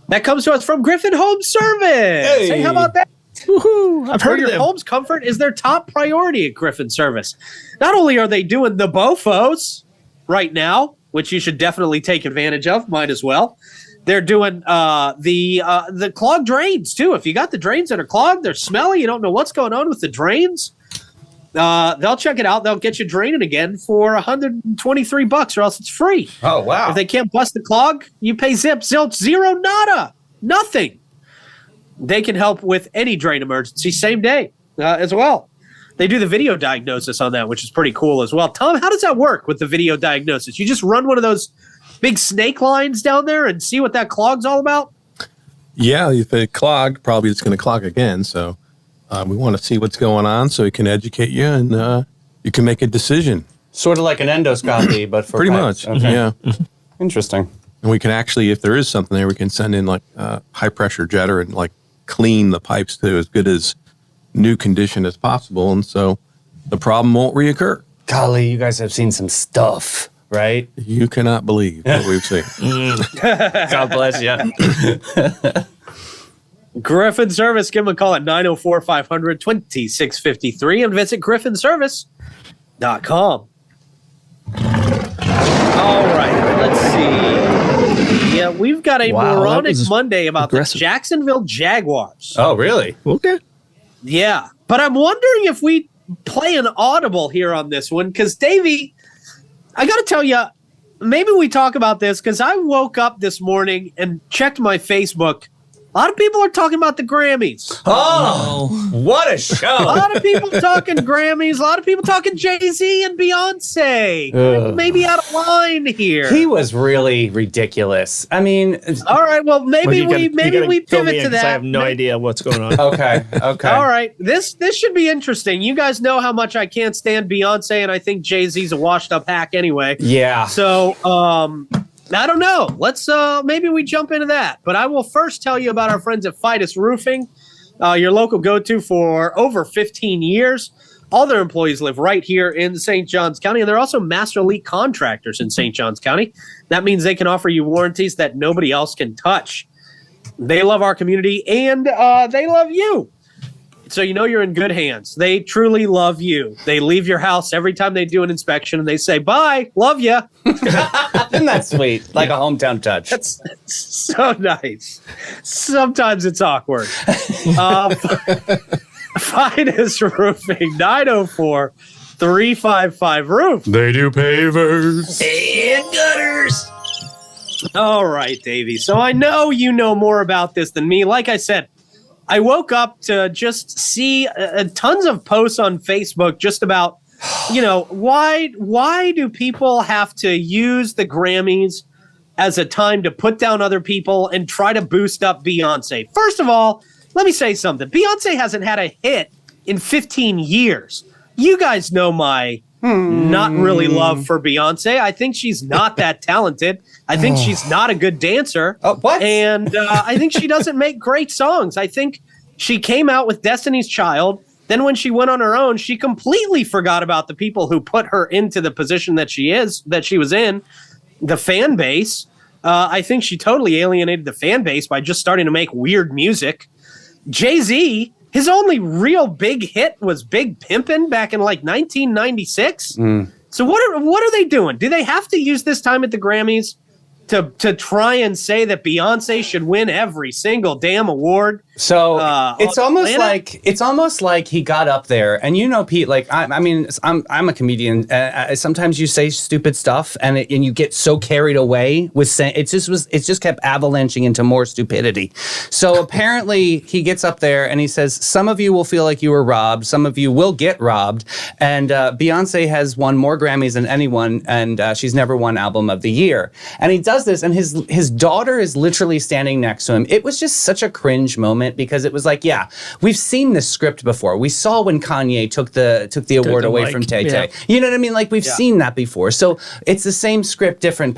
That comes to us from Griffin Home Service. Hey, how about that? Woohoo! I've heard your of them. home's comfort is their top priority at Griffin Service. Not only are they doing the BOFOs right now, which you should definitely take advantage of, might as well. They're doing the clogged drains too. If you got the drains that are clogged, they're smelly, you don't know what's going on with the drains. They'll check it out. They'll get you draining again for $123, or else it's free. Oh, wow. If they can't bust the clog, you pay zilch, zero, nada, nothing. They can help with any drain emergency same day as well. They do the video diagnosis on that, which is pretty cool as well. Tom, how does that work with the video diagnosis? You just run one of those big snake lines down there and see what that clog's all about? Yeah, if it clogged, probably it's going to clog again. So we want to see what's going on so we can educate you and you can make a decision. Sort of like an endoscopy, but for Pretty pipes. much, Okay. yeah. Interesting. And we can actually, if there is something there, we can send in like high pressure jetter and like clean the pipes to as good as new condition as possible. And so the problem won't reoccur. Golly, you guys have seen some stuff, right? You cannot believe what we've seen. God bless you. Griffin Service, give them a call at 904-500-2653 and visit griffinservice.com. All right, let's see. Yeah, we've got a moronic Monday about the Jacksonville Jaguars. Oh, really? Okay. Yeah, but I'm wondering if we play an audible here on this one, because Davey, I got to tell you, maybe we talk about this, because I woke up this morning and checked my Facebook. A lot of people are talking about the Grammys. Oh, what a show. A lot of people talking Grammys. A lot of people talking Jay-Z and Beyonce. Maybe out of line here. He was really ridiculous. I mean, all right. Well, maybe we pivot to that. I have no idea what's going on. Okay. All right. This should be interesting. You guys know how much I can't stand Beyonce, and I think Jay-Z's a washed-up hack anyway. Yeah. So, I don't know. Let's maybe we jump into that. But I will first tell you about our friends at Fidus Roofing, your local go-to for over 15 years. All their employees live right here in St. Johns County, and they're also master elite contractors in St. Johns County. That means they can offer you warranties that nobody else can touch. They love our community, and they love you. So you know you're in good hands. They truly love you. They leave your house every time they do an inspection and they say, bye, love you. Isn't that sweet? Like a hometown touch. That's so nice. Sometimes it's awkward. Finest Roofing, 904-355-ROOF. They do pavers. And gutters. All right, Davey. So I know you know more about this than me. Like I said, I woke up to just see tons of posts on Facebook just about, why do people have to use the Grammys as a time to put down other people and try to boost up Beyonce? First of all, let me say something. Beyonce hasn't had a hit in 15 years. You guys know my not really love for Beyonce. I think she's not that talented. I think she's not a good dancer. Oh, what? And I think she doesn't make great songs. I think she came out with Destiny's Child. Then when she went on her own, she completely forgot about the people who put her into the position that she was in, the fan base. I think she totally alienated the fan base by just starting to make weird music. Jay-Z, his only real big hit was Big Pimpin' back in like 1996. So what are they doing? Do they have to use this time at the Grammys to try and say that Beyonce should win every single damn award? So it's almost Atlanta? like he got up there, and Pete, like I'm a comedian. Sometimes you say stupid stuff, and you get so carried away with saying it just kept avalanching into more stupidity. So apparently he gets up there and he says, "Some of you will feel like you were robbed. Some of you will get robbed." And Beyonce has won more Grammys than anyone, and she's never won Album of the Year. And he does this, and his daughter is literally standing next to him. It was just such a cringe moment, because it was like, yeah, we've seen this script before. We saw when Kanye took the award away from Tay Tay. Yeah. You know what I mean? Like, we've seen that before. So it's the same script, different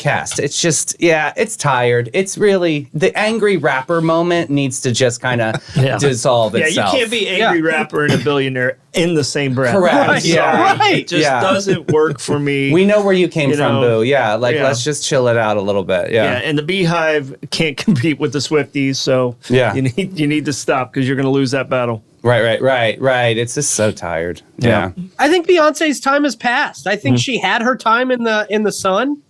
cast. It's just, it's tired. It's really, the angry rapper moment needs to just kind of dissolve itself. Yeah, you can't be angry rapper and a billionaire in the same breath. Correct. Right. Yeah. Right. It just doesn't work for me. We know where you came from, Boo. Yeah, Yeah. let's just chill it out a little bit. Yeah, and the Beehive can't compete with the Swifties, so you need to stop, because you're going to lose that battle. Right. It's just so tired. Yeah. I think Beyonce's time has passed. I think she had her time in the sun,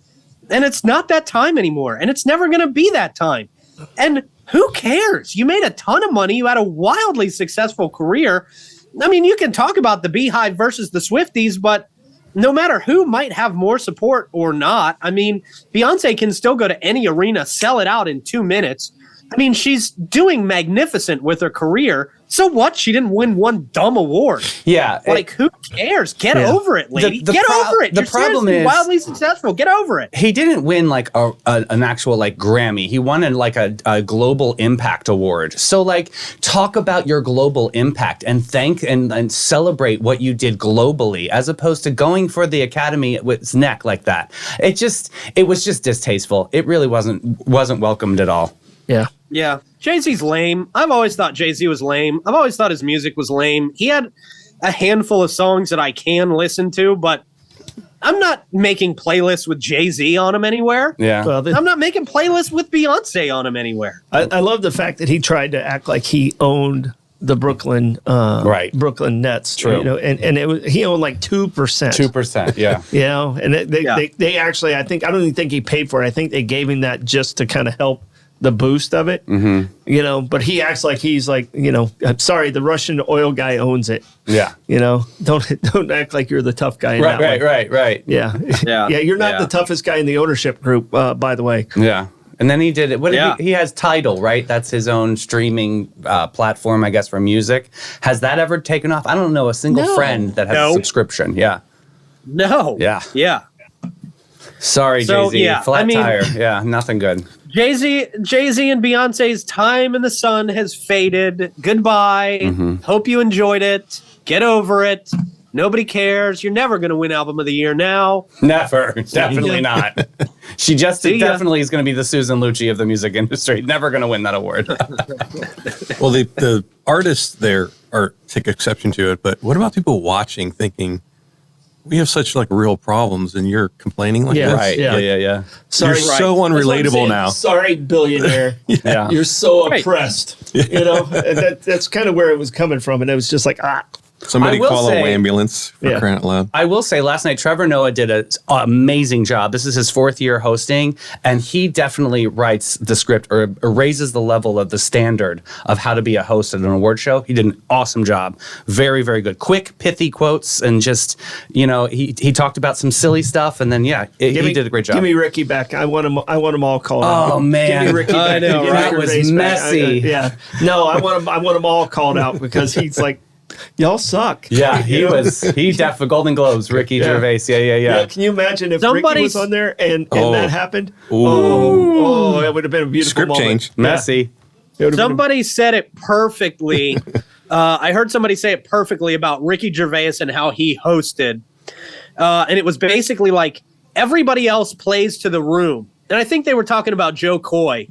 and it's not that time anymore, and it's never going to be that time. And who cares? You made a ton of money. You had a wildly successful career. I mean, you can talk about the Beehive versus the Swifties, but no matter who might have more support or not, I mean, Beyonce can still go to any arena, sell it out in 2 minutes. I mean, she's doing magnificent with her career. So what? She didn't win one dumb award. Yeah. Like, who cares? Get over it, lady. The Get over it. The You're problem seriously is wildly successful. Get over it. he didn't win like an actual like Grammy. He won a global impact award. So like, talk about your global impact and thank and celebrate what you did globally, as opposed to going for the Academy with its neck like that. It was just distasteful. It really wasn't welcomed at all. Yeah. Yeah. Jay-Z's lame. I've always thought Jay-Z was lame. I've always thought his music was lame. He had a handful of songs that I can listen to, but I'm not making playlists with Jay-Z on them anywhere. Yeah. Well, I'm not making playlists with Beyonce on them anywhere. I love the fact that he tried to act like he owned the Brooklyn Brooklyn Nets. True. And it was, he owned like 2%. 2%. Yeah. And they actually, I don't even think he paid for it. I think they gave him that just to kind of help the boost of it. But he acts like he's like, I'm sorry, the Russian oil guy owns it. Yeah. Don't act like you're the tough guy. Right. Yeah. Yeah. You're not the toughest guy in the ownership group, by the way. Yeah. And then he did it. He has Tidal, right? That's his own streaming platform, I guess, for music. Has that ever taken off? I don't know a single friend that has a subscription. Yeah. No. Yeah. Yeah. Sorry, So, Jay-Z. yeah, Flat I mean- tire. Yeah, nothing good. Jay-Z and Beyonce's time in the sun has faded. Goodbye. Hope you enjoyed it. Get over it. Nobody cares. You're never going to win Album of the Year now. Never. Definitely not. She just See ya. definitely is going to be the Susan Lucci of the music industry. Never going to win that award. Well, the artists there take exception to it, but what about people watching thinking, we have such like real problems, and you're complaining like Yeah. this. Right. Yeah. Yeah. Sorry, You're so That's what I'm unrelatable saying. now. Sorry, billionaire. Yeah. You're so Right. oppressed. You know, and that's kind of where it was coming from. And it was just like, Somebody I will call say- an ambulance for Yeah. crying out loud. I will say last night, Trevor Noah did an amazing job. This is his 4th year hosting, and he definitely writes the script or raises the level of the standard of how to be a host at an award show. He did an awesome job. Very, very good. Quick, pithy quotes, and just, he talked about some silly stuff, and then, he did a great job. Give me Ricky back. I want him all called out. Oh, man. Give me Ricky I back. know, Give me right? That was Gervais back. messy. Yeah. No, I want him all called out because he's like, y'all suck. Yeah, he You know? he definitely Golden Globes, Ricky Yeah. Gervais. Yeah. Can you imagine if Ricky Somebody's- was on there and Oh. that happened? Ooh. Oh, it would have been a beautiful Script moment. change. Messy. It would have been Somebody said it perfectly. I heard somebody say it perfectly about Ricky Gervais and how he hosted. And it was basically like everybody else plays to the room. And I think they were talking about Joe Coy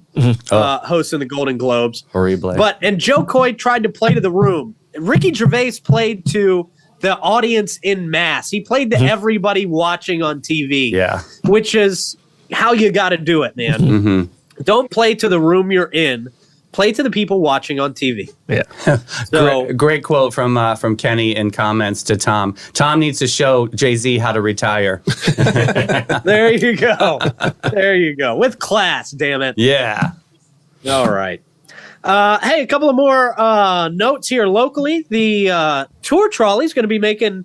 hosting the Golden Globes. Horrible. And Joe Coy tried to play to the room. Ricky Gervais played to the audience in mass. He played to everybody watching on TV. Yeah. Which is how you got to do it, man. Don't play to the room you're in. Play to the people watching on TV. Yeah. So Great quote from Kenny in comments to Tom. Tom needs to show Jay-Z how to retire. there you go. There you go. With class, damn it. Yeah. All right. Hey, a couple of more notes here locally. The tour trolley is going to be making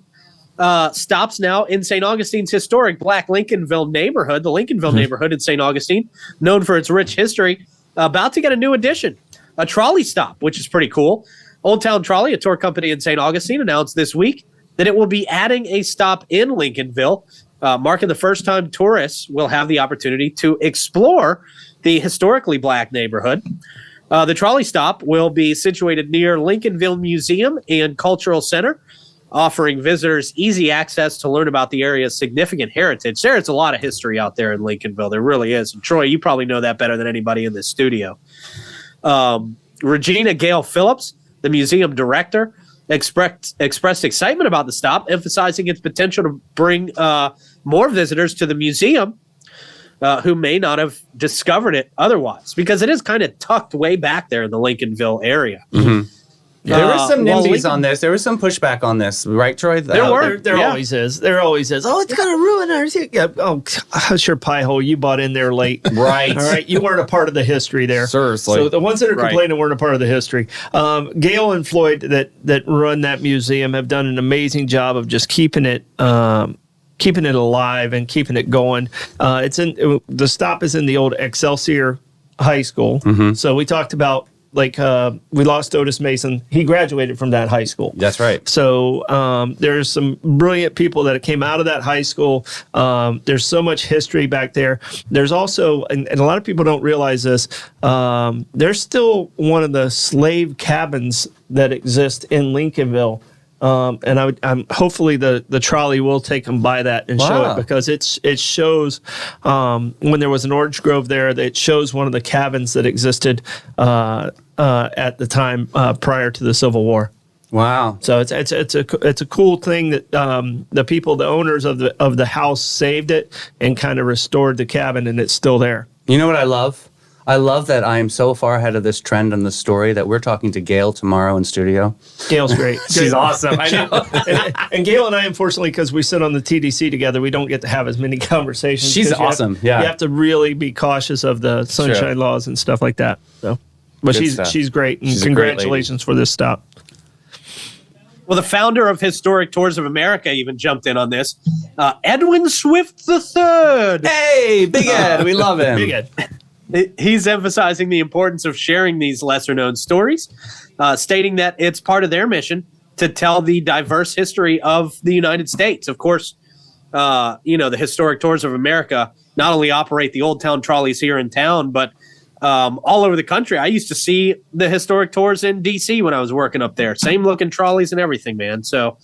stops now in St. Augustine's historic Black Lincolnville neighborhood. The Lincolnville neighborhood in St. Augustine, known for its rich history, about to get a new addition, a trolley stop, which is pretty cool. Old Town Trolley, a tour company in St. Augustine, announced this week that it will be adding a stop in Lincolnville, marking the first time tourists will have the opportunity to explore the historically Black neighborhood. The trolley stop will be situated near Lincolnville Museum and Cultural Center, offering visitors easy access to learn about the area's significant heritage. There's a lot of history out there in Lincolnville. There really is. And Troy, you probably know that better than anybody in this studio. Regina Gale Phillips, the museum director, expressed excitement about the stop, emphasizing its potential to bring more visitors to the museum who may not have discovered it otherwise, because it is kind of tucked way back there in the Lincolnville area. There was some well, NIMBYs Lincoln- on this. There was some pushback on this, right, Troy? There Yeah. always is. There always is. Oh, it's going to ruin our... Yeah. Oh, sure, pie hole. You bought in there late. Right. All right. You weren't a part of the history there. Seriously. So the ones that are Right. complaining weren't a part of the history. Gail and Floyd that run that museum have done an amazing job of just keeping it alive and keeping it going. The stop is in the old Excelsior High School. So we talked about we lost Otis Mason. He graduated from that high school. That's right. So there's some brilliant people that came out of that high school. There's so much history back there. There's also, and a lot of people don't realize this, there's still one of the slave cabins that exist in Lincolnville. And I'm hopefully the trolley will take them by that and show Wow. it, because it shows when there was an orange grove there, that it shows one of the cabins that existed at the time prior to the Civil War. Wow. So it's a cool thing that the owners of the house saved it and kind of restored the cabin, and it's still there. You know what I love? I love that I am so far ahead of this trend in the story that we're talking to Gail tomorrow in studio. Gail's great. She's awesome. I know. And Gail and I, unfortunately, because we sit on the TDC together, we don't get to have as many conversations. She's 'cause you have- awesome, yeah. You have to really be cautious of the sunshine Sure. laws and stuff like that. So, but Good stuff. she's great, and She's a great lady. congratulations for this stop. Well, the founder of Historic Tours of America even jumped in on this. Edwin Swift III. Hey, Big Ed. We love him. Big Ed. He's emphasizing the importance of sharing these lesser-known stories, stating that it's part of their mission to tell the diverse history of the United States. Of course, the Historic Tours of America not only operate the Old Town Trolleys here in town, but all over the country. I used to see the historic tours in D.C. when I was working up there. Same looking trolleys and everything, man. So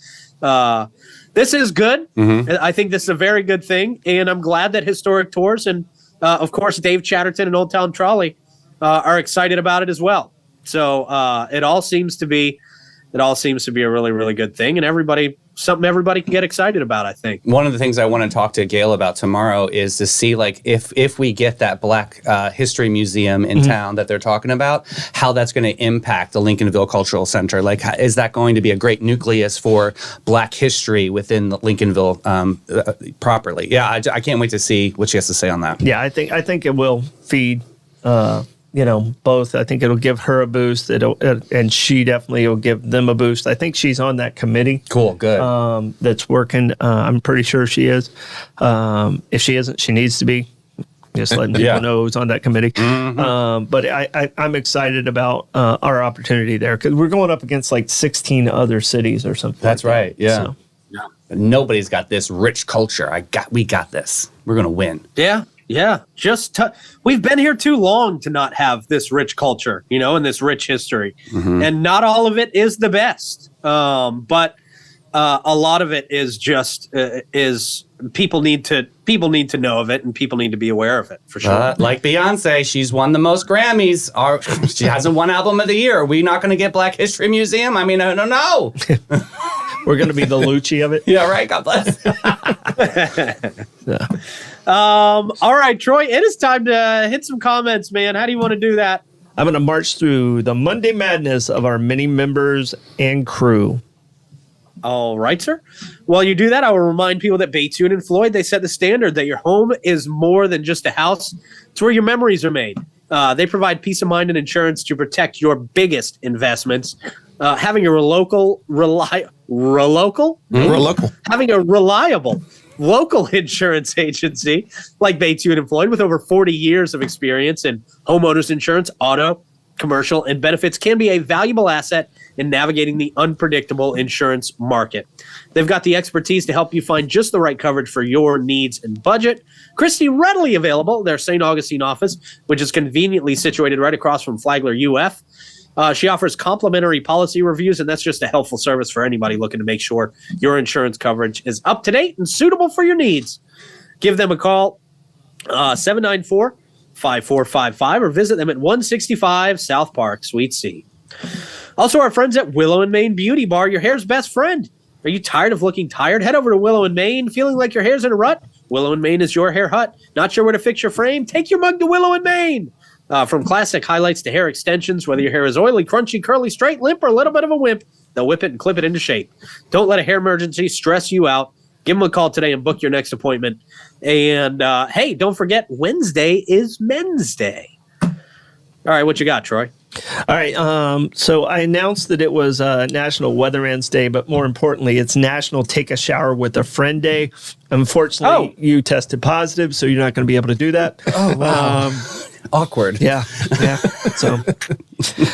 this is good. I think this is a very good thing, and I'm glad that Historic Tours and of course, Dave Chatterton and Old Town Trolley are excited about it as well. So it all seems to be It all seems to be a really, really good thing, and something everybody can get excited about, I think. One of the things I want to talk to Gail about tomorrow is to see, like, if we get that Black History Museum in town that they're talking about, how that's going to impact the Lincolnville Cultural Center. Like, is that going to be a great nucleus for Black history within the Lincolnville properly? Yeah, I can't wait to see what she has to say on that. Yeah, I think it will feed. Both. I think it'll give her a boost. And she definitely will give them a boost. I think she's on that committee. Cool, good. That's working. I'm pretty sure she is. If she isn't, she needs to be. Just letting people know who's on that committee. But I'm excited about our opportunity there because we're going up against like 16 other cities or something. That's like right. That. Yeah. So. Nobody's got this rich culture. We got this. We're gonna win. Yeah. Yeah, we've been here too long to not have this rich culture, and this rich history, and not all of it is the best. But a lot of it is just people need to know of it, and people need to be aware of it for sure. Like Beyonce, she's won the most Grammys. She hasn't won Album of the Year. Are we not going to get Black History Museum? I mean, I don't know. We're going to be the Lucci of it. Yeah, right. God bless. Yeah. All right, Troy, it is time to hit some comments, man. How do you want to do that? I'm going to march through the Monday madness of our many members and crew. All right, sir. While you do that, I will remind people that Baytune and Floyd, they set the standard that your home is more than just a house. It's where your memories are made. They provide peace of mind and insurance to protect your biggest investments. Having a reliable local insurance agency like Baytune and Floyd with over 40 years of experience in homeowners insurance, auto, commercial, and benefits can be a valuable asset in navigating the unpredictable insurance market. They've got the expertise to help you find just the right coverage for your needs and budget. Christy, readily available, their St. Augustine office, which is conveniently situated right across from Flagler UF. She offers complimentary policy reviews, and that's just a helpful service for anybody looking to make sure your insurance coverage is up to date and suitable for your needs. Give them a call, 794-5455, or visit them at 165 South Park, Suite C. Also, our friends at Willow and Maine Beauty Bar, your hair's best friend. Are you tired of looking tired? Head over to Willow and Maine, feeling like your hair's in a rut? Willow and Maine is your hair hut. Not sure where to fix your frame? Take your mug to Willow and Maine. From classic highlights to hair extensions, whether your hair is oily, crunchy, curly, straight, limp, or a little bit of a wimp, they'll whip it and clip it into shape. Don't let a hair emergency stress you out. Give them a call today and book your next appointment. And, hey, don't forget, Wednesday is Men's Day. All right, what you got, Troy? All right. So I announced that it was National Weatherman's Day, but more importantly, it's National Take a Shower with a Friend Day. Unfortunately, you tested positive, so you're not going to be able to do that. Oh, wow. Awkward. Yeah. So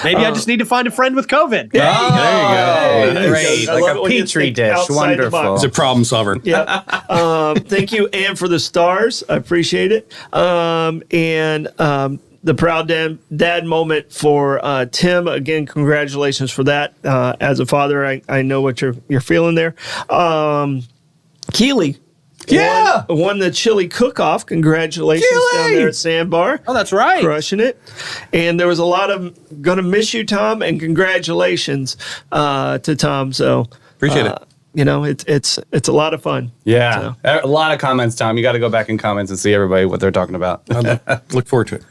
maybe I just need to find a friend with COVID. Yeah, there you go. Great. I Like love it a when you petri think dish. outside the box. Wonderful. It's a problem solver. Yeah. Thank you, Anne, for the stars. I appreciate it. The proud dad moment for Tim. Again, congratulations for that. As a father, I know what you're feeling there. Keely. Yeah. Won the chili cook-off. Congratulations down there at Sandbar. Oh, that's right. Crushing it. And there was a lot of gonna miss you, Tom, and congratulations to Tom. So Appreciate it. It's a lot of fun. Yeah. A lot of comments, Tom. You got to go back in comments and see everybody what they're talking about. I look forward to it.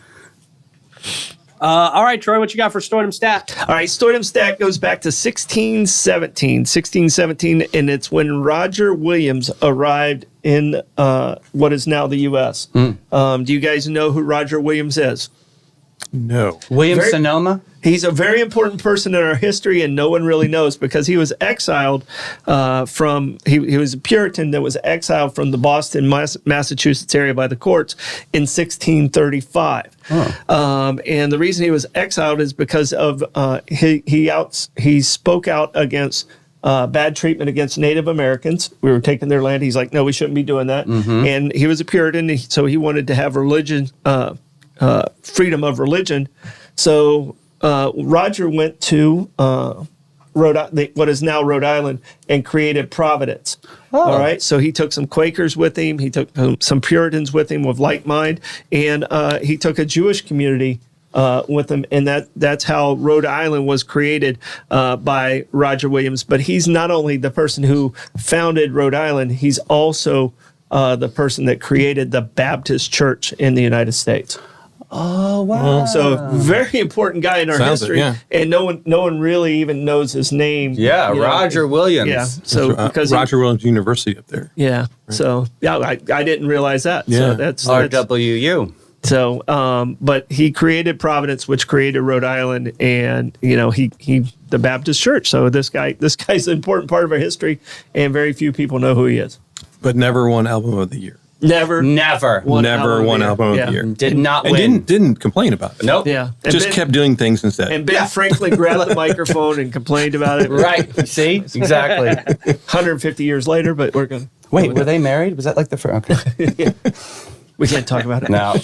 All right, Troy, what you got for STOITM stat? All right, STOITM stat goes back to 1617, and it's when Roger Williams arrived in what is now the U.S. Do you guys know who Roger Williams is? No. William Sonoma? He's a very important person in our history, and no one really knows because he was exiled he was a Puritan that was exiled from the Boston, Massachusetts area by the courts in 1635. And the reason he was exiled is because of he spoke out against bad treatment against Native Americans. We were taking their land. He's like, no, we shouldn't be doing that. And he was a Puritan, so he wanted to have religion, freedom of religion. So Roger went to what is now Rhode Island and created Providence. All right. So he took some Quakers with him. He took some Puritans with him with like mind. And he took a Jewish community with him, and that's how Rhode Island was created by Roger Williams. But he's not only the person who founded Rhode Island; he's also the person that created the Baptist Church in the United States. Oh wow! So very important guy in our history, and no one really even knows his name. Yeah, Roger Williams. Yeah, so because Roger Williams University up there. Yeah, right. So yeah, I didn't realize that. Yeah, so that's RWU. So, but he created Providence, which created Rhode Island, and he the Baptist Church. So this guy's an important part of our history, and very few people know who he is. But never won album of the year. Never won album of the year. Did not win. And didn't complain about it. Nope. Yeah. Just kept doing things instead. And Ben Franklin grabbed the microphone and complained about it. Right. See? Exactly. 150 years later, but we're going to... Wait, were they married? Was that like the first? Okay. We can't talk about it. No.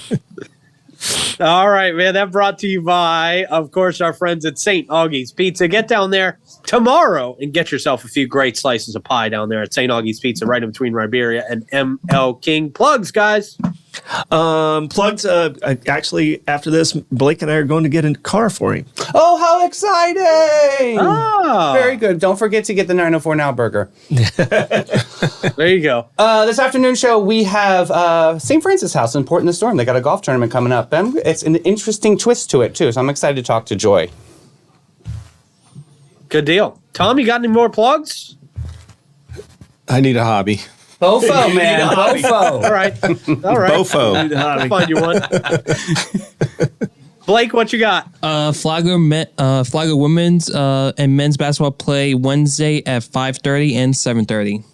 All right, man. That brought to you by, of course, our friends at St. Augie's Pizza. Get down there tomorrow and get yourself a few great slices of pie down there at St. Augie's Pizza, right in between Riberia and ML King. Plugs, guys. Plugs. Actually, after this, Blake and I are going to get a car for him. Oh, how exciting! Oh. Very good. Don't forget to get the 904 Now burger. There you go. This afternoon show, we have St. Francis House in Port in the Storm. They got a golf tournament coming up. And it's an interesting twist to it, too. So I'm excited to talk to Joy. Good deal. Tom, you got any more plugs? I need a hobby. Bofo, man. Bofo. All right. Bofo. I'll find you one. Blake, what you got? Flagler women's and men's basketball play Wednesday at 5:30 and 7:30.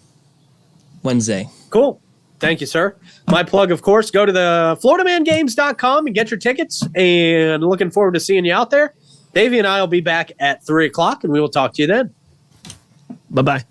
Wednesday. Cool. Thank you, sir. My plug, of course, go to the FloridaManGames.com and get your tickets. And looking forward to seeing you out there. Davey and I will be back at 3 o'clock, and we will talk to you then. Bye-bye.